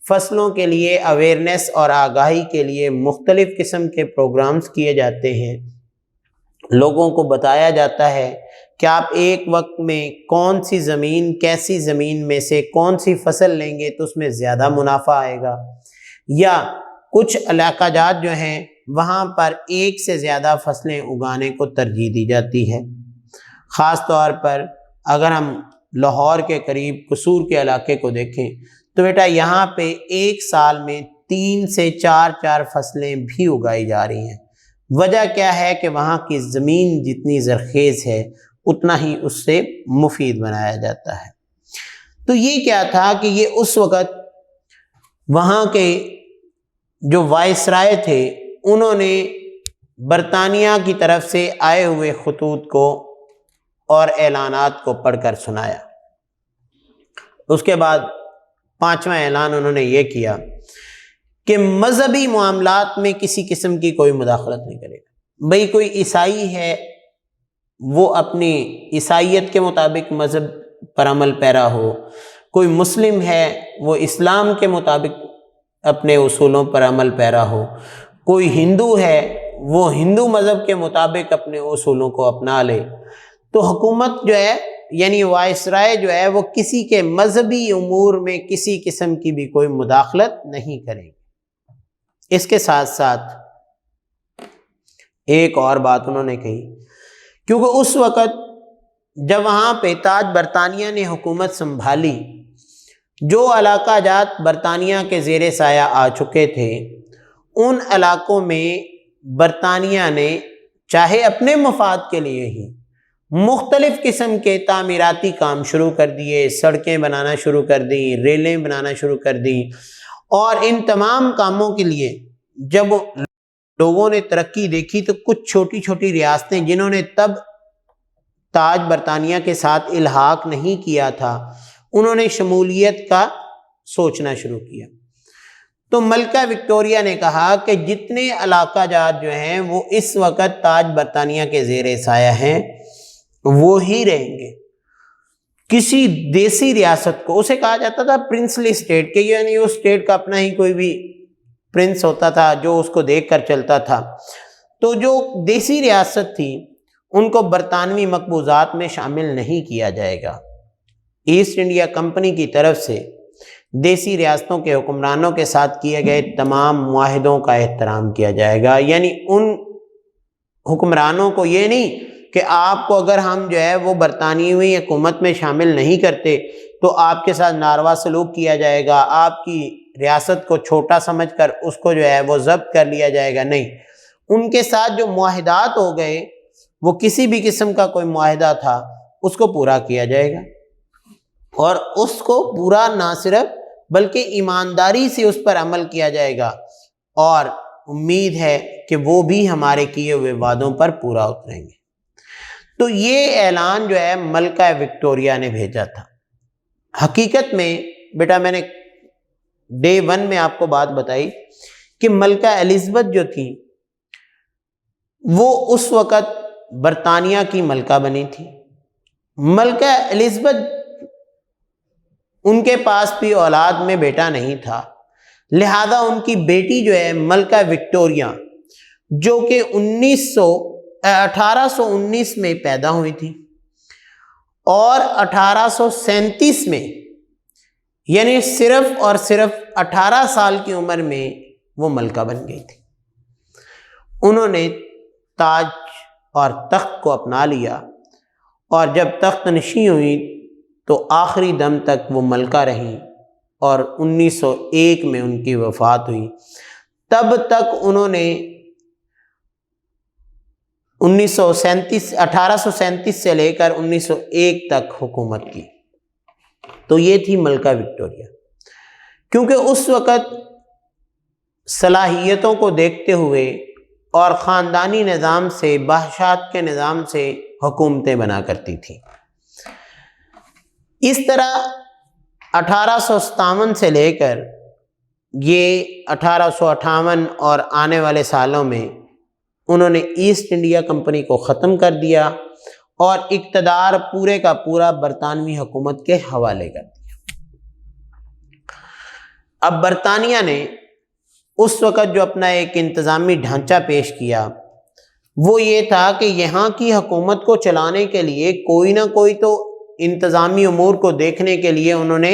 فصلوں کے لیے اویئرنیس اور آگاہی کے لیے مختلف قسم کے پروگرامز کیے جاتے ہیں، لوگوں کو بتایا جاتا ہے کہ آپ ایک وقت میں کون سی زمین، کیسی زمین میں سے کون سی فصل لیں گے تو اس میں زیادہ منافع آئے گا، یا کچھ علاقہ جات جو ہیں وہاں پر ایک سے زیادہ فصلیں اگانے کو ترجیح دی جاتی ہے۔ خاص طور پر اگر ہم لاہور کے قریب قصور کے علاقے کو دیکھیں تو بیٹا یہاں پہ ایک سال میں 3 سے 4 فصلیں بھی اگائی جا رہی ہیں۔ وجہ کیا ہے کہ وہاں کی زمین جتنی زرخیز ہے اتنا ہی اس سے مفید بنایا جاتا ہے۔ تو یہ کیا تھا کہ یہ اس وقت وہاں کے جو وائسرائے تھے انہوں نے برطانیہ کی طرف سے آئے ہوئے خطوط کو اور اعلانات کو پڑھ کر سنایا۔ اس کے بعد 5واں اعلان انہوں نے یہ کیا کہ مذہبی معاملات میں کسی قسم کی کوئی مداخلت نہیں کرے گا۔ بھئی کوئی عیسائی ہے وہ اپنی عیسائیت کے مطابق مذہب پر عمل پیرا ہو، کوئی مسلم ہے وہ اسلام کے مطابق اپنے اصولوں پر عمل پیرا ہو، کوئی ہندو ہے وہ ہندو مذہب کے مطابق اپنے اصولوں کو اپنا لے، تو حکومت جو ہے یعنی وائسرائے جو ہے وہ کسی کے مذہبی امور میں کسی قسم کی بھی کوئی مداخلت نہیں کرے گی۔ اس کے ساتھ ساتھ ایک اور بات انہوں نے کہی، کیونکہ اس وقت جب وہاں پہ تاج برطانیہ نے حکومت سنبھالی، جو علاقہ جات برطانیہ کے زیر سایہ آ چکے تھے ان علاقوں میں برطانیہ نے چاہے اپنے مفاد کے لیے ہی مختلف قسم کے تعمیراتی کام شروع کر دیے، سڑکیں بنانا شروع کر دیں، ریلیں بنانا شروع کر دیں، اور ان تمام کاموں کے لیے جب لوگوں نے ترقی دیکھی تو کچھ چھوٹی چھوٹی ریاستیں جنہوں نے تب تاج برطانیہ کے ساتھ الحاق نہیں کیا تھا انہوں نے شمولیت کا سوچنا شروع کیا۔ تو ملکہ وکٹوریہ نے کہا کہ جتنے علاقہ جات جو ہیں وہ اس وقت تاج برطانیہ کے زیر سایہ ہیں وہ ہی رہیں گے۔ کسی دیسی ریاست کو، اسے کہا جاتا تھا پرنسلی اسٹیٹ، کہ یعنی اس اسٹیٹ کا اپنا ہی کوئی بھی پرنس ہوتا تھا جو اس کو دیکھ کر چلتا تھا، تو جو دیسی ریاست تھی ان کو برطانوی مقبوضات میں شامل نہیں کیا جائے گا۔ ایسٹ انڈیا کمپنی کی طرف سے دیسی ریاستوں کے حکمرانوں کے ساتھ کیے گئے تمام معاہدوں کا احترام کیا جائے گا، یعنی ان حکمرانوں کو یہ نہیں کہ آپ کو اگر ہم جو ہے وہ برطانوی حکومت میں شامل نہیں کرتے تو آپ کے ساتھ ناروا سلوک کیا جائے گا، آپ کی ریاست کو چھوٹا سمجھ کر اس کو جو ہے وہ ضبط کر لیا جائے گا۔ نہیں، ان کے ساتھ جو معاہدات ہو گئے وہ کسی بھی قسم کا کوئی معاہدہ تھا اس کو پورا کیا جائے گا، اور اس کو پورا نہ صرف بلکہ ایمانداری سے اس پر عمل کیا جائے گا، اور امید ہے کہ وہ بھی ہمارے کیے ہوئے وعدوں پر پورا اتریں گے۔ تو یہ اعلان جو ہے ملکہ وکٹوریہ نے بھیجا تھا۔ حقیقت میں بیٹا میں نے ڈے 1 میں آپ کو بات بتائی کہ ملکہ الزبتھ جو تھی وہ اس وقت برطانیہ کی ملکہ بنی تھی۔ ملکہ الزبتھ ان کے پاس بھی اولاد میں بیٹا نہیں تھا، لہذا ان کی بیٹی جو ہے ملکہ وکٹوریہ جو کہ 1819 میں پیدا ہوئی تھی اور 1837 میں یعنی صرف اور صرف 18 سال کی عمر میں وہ ملکہ بن گئی تھی۔ انہوں نے تاج اور تخت کو اپنا لیا، اور جب تخت نشین ہوئی تو آخری دم تک وہ ملکہ رہیں، اور 1901 میں ان کی وفات ہوئی۔ تب تک انہوں نے 1837 سے لے کر 1901 تک حکومت کی۔ تو یہ تھی ملکہ وکٹوریہ، کیونکہ اس وقت صلاحیتوں کو دیکھتے ہوئے اور خاندانی نظام سے، بادشاہت کے نظام سے حکومتیں بنا کرتی تھی۔ اس طرح 1857 سے لے کر یہ 1858 اور آنے والے سالوں میں انہوں نے ایسٹ انڈیا کمپنی کو ختم کر دیا اور اقتدار پورے کا پورا برطانوی حکومت کے حوالے کر دیا۔ اب برطانیہ نے اس وقت جو اپنا ایک انتظامی ڈھانچہ پیش کیا وہ یہ تھا کہ یہاں کی حکومت کو چلانے کے لیے کوئی نہ کوئی تو انتظامی امور کو دیکھنے کے لیے انہوں نے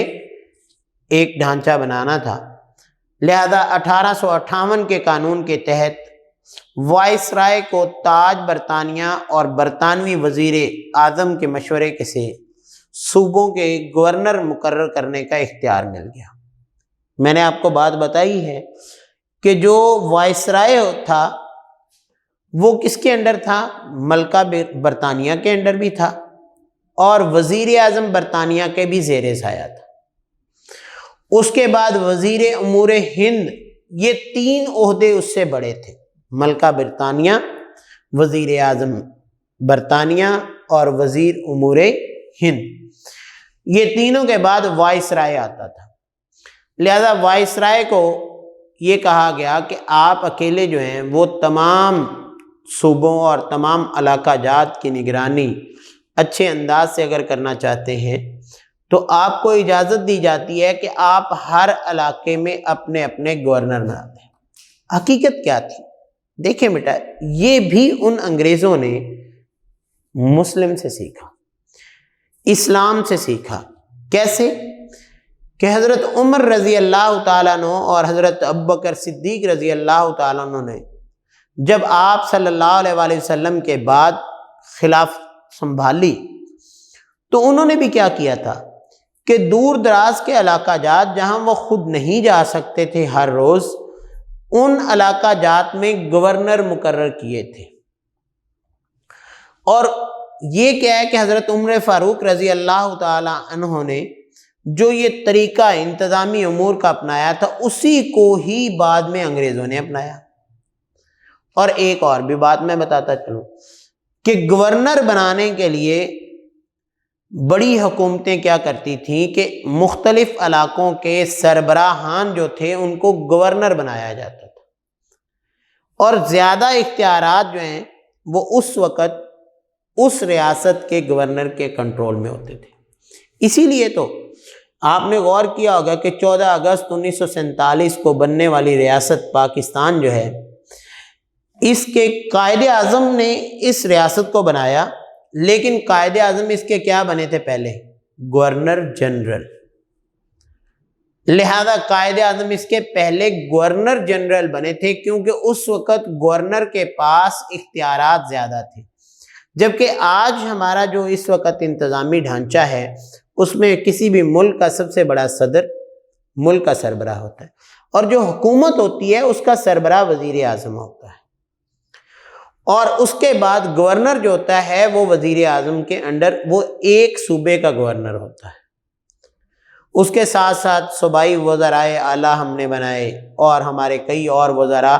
ایک ڈھانچہ بنانا تھا، لہذا 1858 کے قانون کے تحت وائس رائے کو تاج برطانیہ اور برطانوی وزیر اعظم کے مشورے سے صوبوں کے گورنر مقرر کرنے کا اختیار مل گیا۔ میں نے آپ کو بات بتائی ہے کہ جو وائس رائے تھا وہ کس کے انڈر تھا؟ ملکہ برطانیہ کے انڈر بھی تھا اور وزیر اعظم برطانیہ کے بھی زیر سایہ تھا۔ اس کے بعد وزیر امور ہند، یہ 3 عہدے اس سے بڑے تھے، ملکہ برطانیہ، وزیر اعظم برطانیہ اور وزیر امور ہند، یہ تینوں کے بعد وائس رائے آتا تھا۔ لہذا وائس رائے کو یہ کہا گیا کہ آپ اکیلے جو ہیں وہ تمام صوبوں اور تمام علاقہ جات کی نگرانی اچھے انداز سے اگر کرنا چاہتے ہیں تو آپ کو اجازت دی جاتی ہے کہ آپ ہر علاقے میں اپنے اپنے گورنر بنا دیں۔ حقیقت کیا تھی؟ دیکھیں بیٹا، یہ بھی ان انگریزوں نے مسلم سے سیکھا، اسلام سے سیکھا۔ کیسے؟ کہ حضرت عمر رضی اللہ تعالیٰ عنہ اور حضرت ابوبکر صدیق رضی اللہ تعالیٰ عنہ نے جب آپ صلی اللہ علیہ وآلہ وسلم کے بعد خلافت سنبھالی تو انہوں نے بھی کیا کیا تھا کہ دور دراز کے علاقہ جات جہاں وہ خود نہیں جا سکتے تھے ہر روز، ان علاقہ جات میں گورنر مقرر کیے تھے۔ اور یہ کیا ہے کہ حضرت عمر فاروق رضی اللہ تعالی عنہ نے جو یہ طریقہ انتظامی امور کا اپنایا تھا اسی کو ہی بعد میں انگریزوں نے اپنایا۔ اور ایک اور بھی بات میں بتاتا چلوں کہ گورنر بنانے کے لیے بڑی حکومتیں کیا کرتی تھیں کہ مختلف علاقوں کے سربراہان جو تھے ان کو گورنر بنایا جاتا تھا، اور زیادہ اختیارات جو ہیں وہ اس وقت اس ریاست کے گورنر کے کنٹرول میں ہوتے تھے۔ اسی لیے تو آپ نے غور کیا ہوگا کہ 14 اگست 1947 کو بننے والی ریاست پاکستان جو ہے، اس کے قائد اعظم نے اس ریاست کو بنایا، لیکن قائد اعظم اس کے کیا بنے تھے پہلے؟ Governor general. لہذا قائد اعظم اس کے پہلے گورنر جنرل بنے تھے، کیونکہ اس وقت گورنر کے پاس اختیارات زیادہ تھے، جبکہ آج ہمارا جو اس وقت انتظامی ڈھانچہ ہے اس میں کسی بھی ملک کا سب سے بڑا صدر ملک کا سربراہ ہوتا ہے، اور جو حکومت ہوتی ہے اس کا سربراہ وزیر اعظم ہوتا ہے، اور اس کے بعد گورنر جو ہوتا ہے وہ وزیر اعظم کے انڈر وہ ایک صوبے کا گورنر ہوتا ہے۔ اس کے ساتھ ساتھ صوبائی وزرائے اعلیٰ ہم نے بنائے اور ہمارے کئی اور وزراء،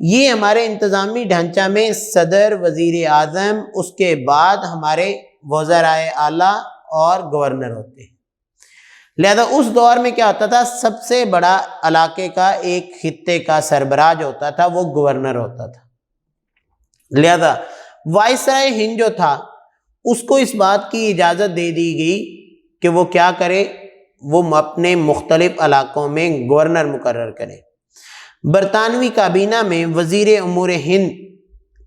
یہ ہمارے انتظامی ڈھانچہ میں صدر، وزیر اعظم، اس کے بعد ہمارے وزرائے اعلیٰ اور گورنر ہوتے ہیں۔ لہذا اس دور میں کیا ہوتا تھا؟ سب سے بڑا علاقے کا ایک خطے کا سربراہ جو ہوتا تھا وہ گورنر ہوتا تھا۔ لہذا وائسرائے ہند جو تھا اس کو اس بات کی اجازت دے دی گئی کہ وہ کیا کرے، وہ اپنے مختلف علاقوں میں گورنر مقرر کرے۔ برطانوی کابینہ میں وزیر امور ہند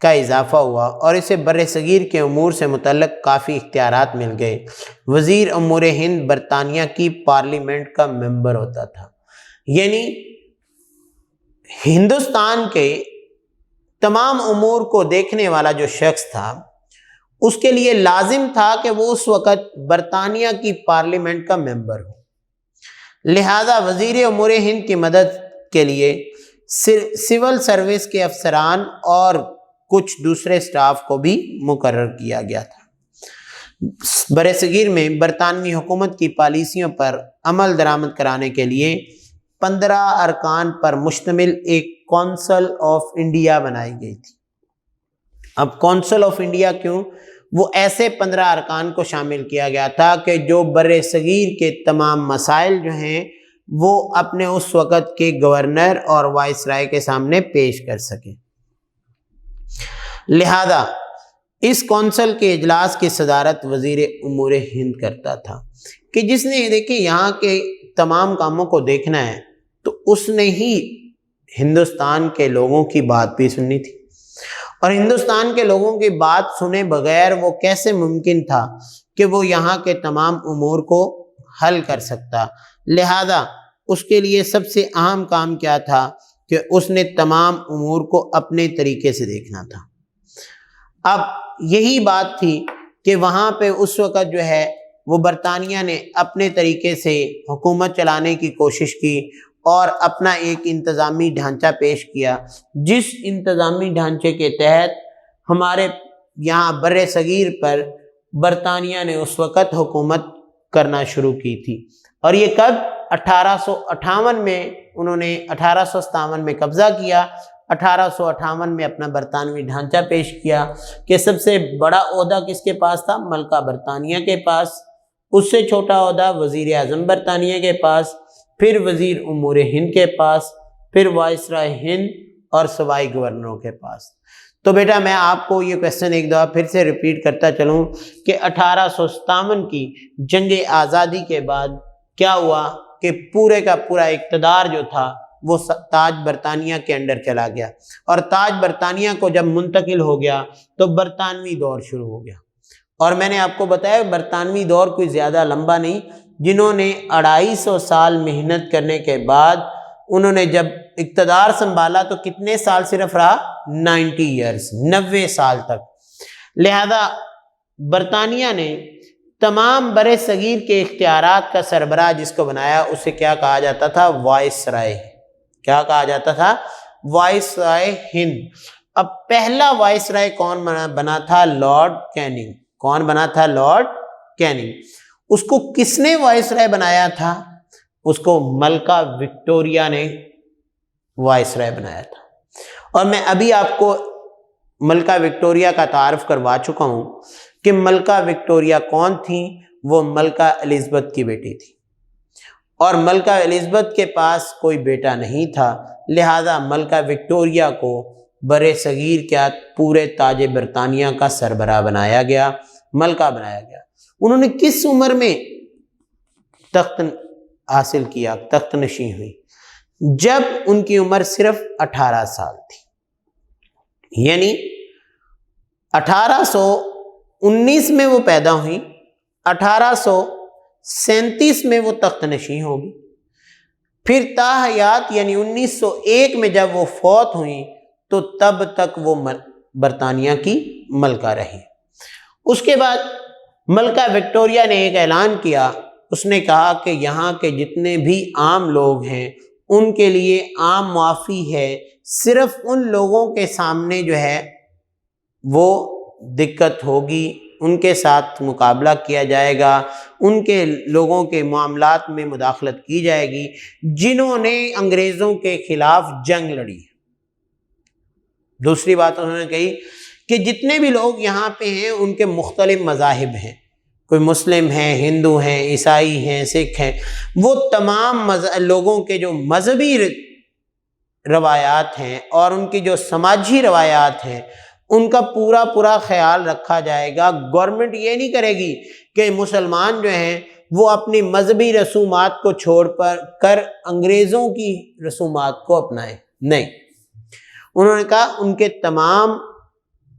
کا اضافہ ہوا اور اسے بر صغیر کے امور سے متعلق کافی اختیارات مل گئے۔ وزیر امور ہند برطانیہ کی پارلیمنٹ کا ممبر ہوتا تھا، یعنی ہندوستان کے تمام امور کو دیکھنے والا جو شخص تھا اس کے لیے لازم تھا کہ وہ اس وقت برطانیہ کی پارلیمنٹ کا ممبر ہو۔ لہذا وزیر امور ہند کی مدد کے لیے سول سروس کے افسران اور کچھ دوسرے سٹاف کو بھی مقرر کیا گیا تھا۔ برصغیر میں برطانوی حکومت کی پالیسیوں پر عمل درآمد کرانے کے لیے 15 ارکان پر مشتمل ایک کونسل آف انڈیا بنائی گئی تھی۔ اب کونسل آف انڈیا کیوں؟ وہ ایسے 15 ارکان کو شامل کیا گیا تھا کہ جو برصغیر کے تمام مسائل جو ہیں وہ اپنے اس وقت کے گورنر اور وائس رائے کے سامنے پیش کر سکیں۔ لہذا اس کونسل کے اجلاس کی صدارت وزیر امور ہند کرتا تھا، کہ جس نے دیکھیں یہاں کے تمام کاموں کو دیکھنا ہے تو اس نے ہی ہندوستان کے لوگوں کی بات بھی سننی تھی، اور ہندوستان کے لوگوں کی بات سنے بغیر وہ کیسے ممکن تھا کہ وہ یہاں کے تمام امور کو حل کر سکتا۔ لہذا اس کے لیے سب سے اہم کام کیا تھا کہ اس نے تمام امور کو اپنے طریقے سے دیکھنا تھا۔ اب یہی بات تھی کہ وہاں پہ اس وقت جو ہے وہ برطانیہ نے اپنے طریقے سے حکومت چلانے کی کوشش کی اور اپنا ایک انتظامی ڈھانچہ پیش کیا، جس انتظامی ڈھانچے کے تحت ہمارے یہاں بر صغیر پر برطانیہ نے اس وقت حکومت کرنا شروع کی تھی۔ اور یہ کب؟ 1858 میں انہوں نے 1857 میں قبضہ کیا، 1858 میں اپنا برطانوی ڈھانچہ پیش کیا کہ سب سے بڑا عہدہ کس کے پاس تھا؟ ملکہ برطانیہ کے پاس، اس سے چھوٹا عہدہ وزیر اعظم برطانیہ کے پاس، پھر وزیر امور ہند کے پاس، پھر وائسرائے ہند اور صوبائی گورنروں کے پاس۔ تو بیٹا میں آپ کو یہ کویسچن ایک دفعہ پھر سے ریپیٹ کرتا چلوں کہ 1857 کی جنگ آزادی کے بعد کیا ہوا کہ پورے کا پورا اقتدار جو تھا وہ تاج برطانیہ کے انڈر چلا گیا، اور تاج برطانیہ کو جب منتقل ہو گیا تو برطانوی دور شروع ہو گیا۔ اور میں نے آپ کو بتایا برطانوی دور کوئی زیادہ لمبا نہیں، جنہوں نے 250 سال محنت کرنے کے بعد انہوں نے جب اقتدار سنبھالا تو کتنے سال صرف رہا؟ 90 ایئرز، 90 سال تک۔ لہذا برطانیہ نے تمام بر صغیر کے اختیارات کا سربراہ جس کو بنایا اسے کیا کہا جاتا تھا؟ وائسرائے۔ کیا کہا جاتا تھا؟ وائسرائے ہند۔ اب پہلا وائسرائے کون بنا تھا؟ Lord caning. کون بنا تھا؟ Lord caning. اس کو کس نے وائسرائے بنایا تھا؟ اس کو ملکہ وکٹوریہ نے وائسرائے بنایا تھا۔ اور میں ابھی آپ کو ملکہ وکٹوریہ کا تعارف کروا چکا ہوں کہ ملکہ وکٹوریہ کون تھیں؟ وہ ملکہ الزبتھ کی بیٹی تھی، اور ملکہ الزبتھ کے پاس کوئی بیٹا نہیں تھا، لہذا ملکہ وکٹوریہ کو بر صغیر کیا پورے تاج برطانیہ کا سربراہ بنایا گیا، ملکہ بنایا گیا۔ انہوں نے کس عمر میں تخت حاصل کیا، تخت نشین ہوئی؟ جب ان کی عمر صرف 18 سال تھی، یعنی 1819 میں وہ پیدا ہوئی، 1837 میں وہ تخت نشین ہوگی، پھر تاحیات یعنی 1901 میں جب وہ فوت ہوئی تو تب تک وہ برطانیہ کی ملکہ رہی۔ اس کے بعد ملکہ وکٹوریہ نے ایک اعلان کیا، اس نے کہا کہ یہاں کے جتنے بھی عام لوگ ہیں ان کے لیے عام معافی ہے، صرف ان لوگوں کے سامنے جو ہے وہ دقت ہوگی، ان کے ساتھ مقابلہ کیا جائے گا، ان کے لوگوں کے معاملات میں مداخلت کی جائے گی جنہوں نے انگریزوں کے خلاف جنگ لڑی۔ دوسری بات انہوں نے کہی کہ جتنے بھی لوگ یہاں پہ ہیں ان کے مختلف مذاہب ہیں، کوئی مسلم ہیں، ہندو ہیں، عیسائی ہیں، سکھ ہیں، وہ تمام لوگوں کے جو مذہبی روایات ہیں اور ان کی جو سماجی روایات ہیں ان کا پورا خیال رکھا جائے گا۔ گورنمنٹ یہ نہیں کرے گی کہ مسلمان جو ہیں وہ اپنی مذہبی رسومات کو چھوڑ کر انگریزوں کی رسومات کو اپنائیں، نہیں۔ انہوں نے کہا ان کے تمام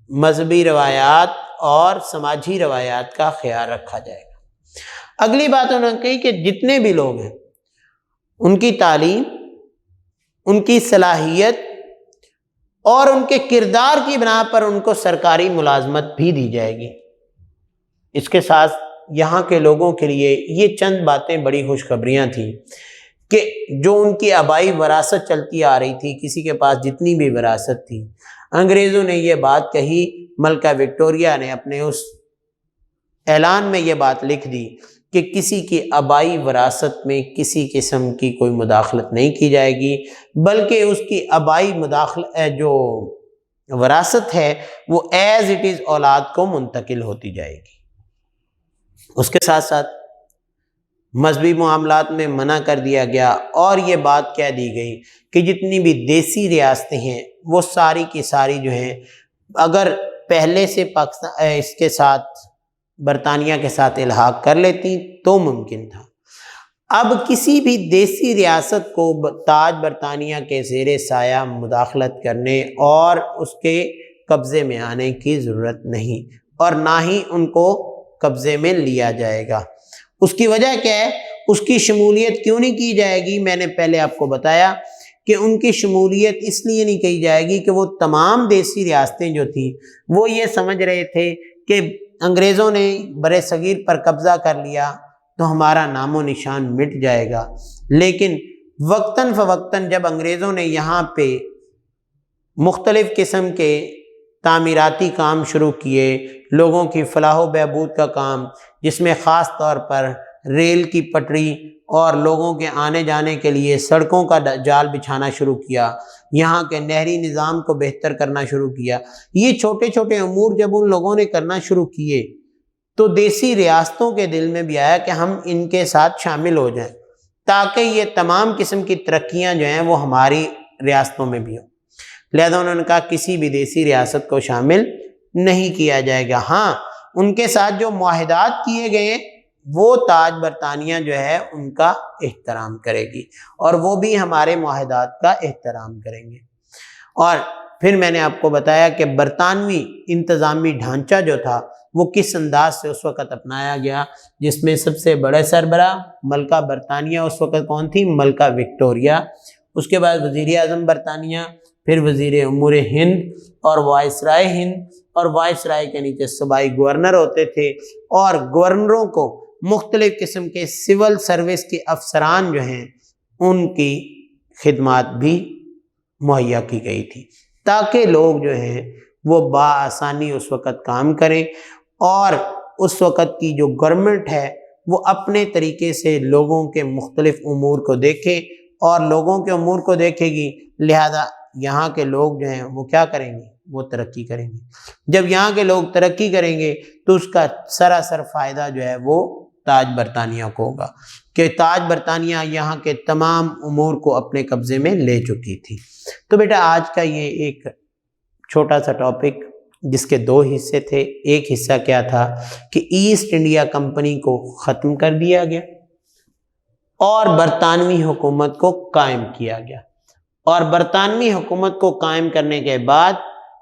مذہبی روایات اور سماجی روایات کا خیال رکھا جائے گا۔ اگلی بات انہوں نے کہی کہ جتنے بھی لوگ ہیں ان کی تعلیم، ان کی صلاحیت اور ان کے کردار کی بنا پر ان کو سرکاری ملازمت بھی دی جائے گی۔ اس کے ساتھ یہاں کے لوگوں کے لیے یہ چند باتیں بڑی خوشخبریاں تھیں کہ جو ان کی آبائی وراثت چلتی آ رہی تھی، کسی کے پاس جتنی بھی وراثت تھی، انگریزوں نے یہ بات کہی، ملکہ وکٹوریہ نے اپنے اس اعلان میں یہ بات لکھ دی کہ کسی کی آبائی وراثت میں کسی قسم کی کوئی مداخلت نہیں کی جائے گی، بلکہ اس کی آبائی جو وراثت ہے وہ ایز اٹ از اولاد کو منتقل ہوتی جائے گی۔ اس کے ساتھ ساتھ مذہبی معاملات میں منع کر دیا گیا، اور یہ بات کہہ دی گئی کہ جتنی بھی دیسی ریاستیں ہیں وہ ساری کی ساری جو ہیں اگر پہلے سے پاکستان اس کے ساتھ برطانیہ کے ساتھ الحاق کر لیتی تو ممکن تھا۔ اب کسی بھی دیسی ریاست کو تاج برطانیہ کے زیر سایہ مداخلت کرنے اور اس کے قبضے میں آنے کی ضرورت نہیں، اور نہ ہی ان کو قبضے میں لیا جائے گا۔ اس کی وجہ کیا ہے؟ اس کی شمولیت کیوں نہیں کی جائے گی؟ میں نے پہلے آپ کو بتایا کہ ان کی شمولیت اس لیے نہیں کی جائے گی کہ وہ تمام دیسی ریاستیں جو تھیں وہ یہ سمجھ رہے تھے کہ انگریزوں نے بر صغیر پر قبضہ کر لیا تو ہمارا نام و نشان مٹ جائے گا، لیکن وقتاً فوقتاً جب انگریزوں نے یہاں پہ مختلف قسم کے تعمیراتی کام شروع کیے، لوگوں کی فلاح و بہبود کا کام، جس میں خاص طور پر ریل کی پٹری اور لوگوں کے آنے جانے کے لیے سڑکوں کا جال بچھانا شروع کیا، یہاں کے نہری نظام کو بہتر کرنا شروع کیا، یہ چھوٹے چھوٹے امور جب ان لوگوں نے کرنا شروع کیے تو دیسی ریاستوں کے دل میں بھی آیا کہ ہم ان کے ساتھ شامل ہو جائیں تاکہ یہ تمام قسم کی ترقیاں جو ہیں وہ ہماری ریاستوں میں بھی ہوں۔ لہذا انہوں نے کہا کسی بھی دیسی ریاست کو شامل نہیں کیا جائے گا۔ ہاں، ان کے ساتھ جو معاہدات کیے گئے وہ تاج برطانیہ جو ہے ان کا احترام کرے گی، اور وہ بھی ہمارے معاہدات کا احترام کریں گے۔ اور پھر میں نے آپ کو بتایا کہ برطانوی انتظامی ڈھانچہ جو تھا وہ کس انداز سے اس وقت اپنایا گیا، جس میں سب سے بڑے سربراہ ملکہ برطانیہ اس وقت کون تھی؟ ملکہ وکٹوریہ، اس کے بعد وزیر اعظم برطانیہ، پھر وزیر امور ہند اور وائسرائے ہند، اور وائسرائے کے نیچے صوبائی گورنر ہوتے تھے، اور گورنروں کو مختلف قسم کے سول سروس کے افسران جو ہیں ان کی خدمات بھی مہیا کی گئی تھی تاکہ لوگ جو ہیں وہ بآسانی اس وقت کام کریں، اور اس وقت کی جو گورنمنٹ ہے وہ اپنے طریقے سے لوگوں کے مختلف امور کو دیکھے، اور لوگوں کے امور کو دیکھے گی، لہذا یہاں کے لوگ جو ہیں وہ کیا کریں گے؟ وہ ترقی کریں گے۔ جب یہاں کے لوگ ترقی کریں گے تو اس کا سراسر فائدہ جو ہے وہ تاج برطانیہ کو ہوگا، کہ تاج برطانیہ یہاں کے تمام امور کو اپنے قبضے میں لے چکی تھی۔ تو بیٹا آج کا یہ ایک چھوٹا سا ٹاپک جس کے دو حصے تھے، ایک حصہ کیا تھا کہ ایسٹ انڈیا کمپنی کو ختم کر دیا گیا اور برطانوی حکومت کو قائم کیا گیا، اور برطانوی حکومت کو قائم کرنے کے بعد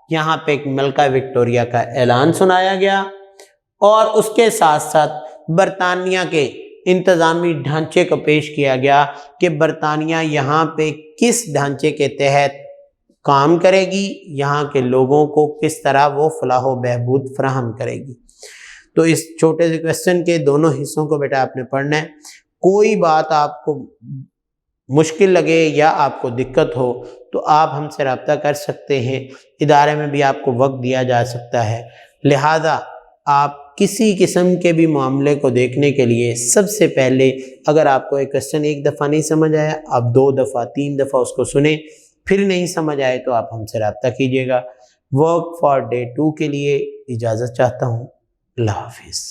یہاں پہ ایک ملکہ وکٹوریہ کا اعلان سنایا گیا، اور اس کے ساتھ ساتھ برطانیہ کے انتظامی ڈھانچے کو پیش کیا گیا کہ برطانیہ یہاں پہ کس ڈھانچے کے تحت کام کرے گی، یہاں کے لوگوں کو کس طرح وہ فلاح و بہبود فراہم کرے گی۔ تو اس چھوٹے سے کویسچن کے دونوں حصوں کو بیٹا آپ نے پڑھنا ہے۔ کوئی بات آپ کو مشکل لگے یا آپ کو دقت ہو تو آپ ہم سے رابطہ کر سکتے ہیں، ادارے میں بھی آپ کو وقت دیا جا سکتا ہے، لہذا آپ کسی قسم کے بھی معاملے کو دیکھنے کے لیے سب سے پہلے اگر آپ کو ایک کویسچن ایک دفعہ نہیں سمجھ آیا، آپ 2 دفعہ 3 دفعہ اس کو سنیں، پھر نہیں سمجھ آئے تو آپ ہم سے رابطہ کیجیے گا۔ ورک فار ڈے 2 کے لیے اجازت چاہتا ہوں۔ اللہ حافظ۔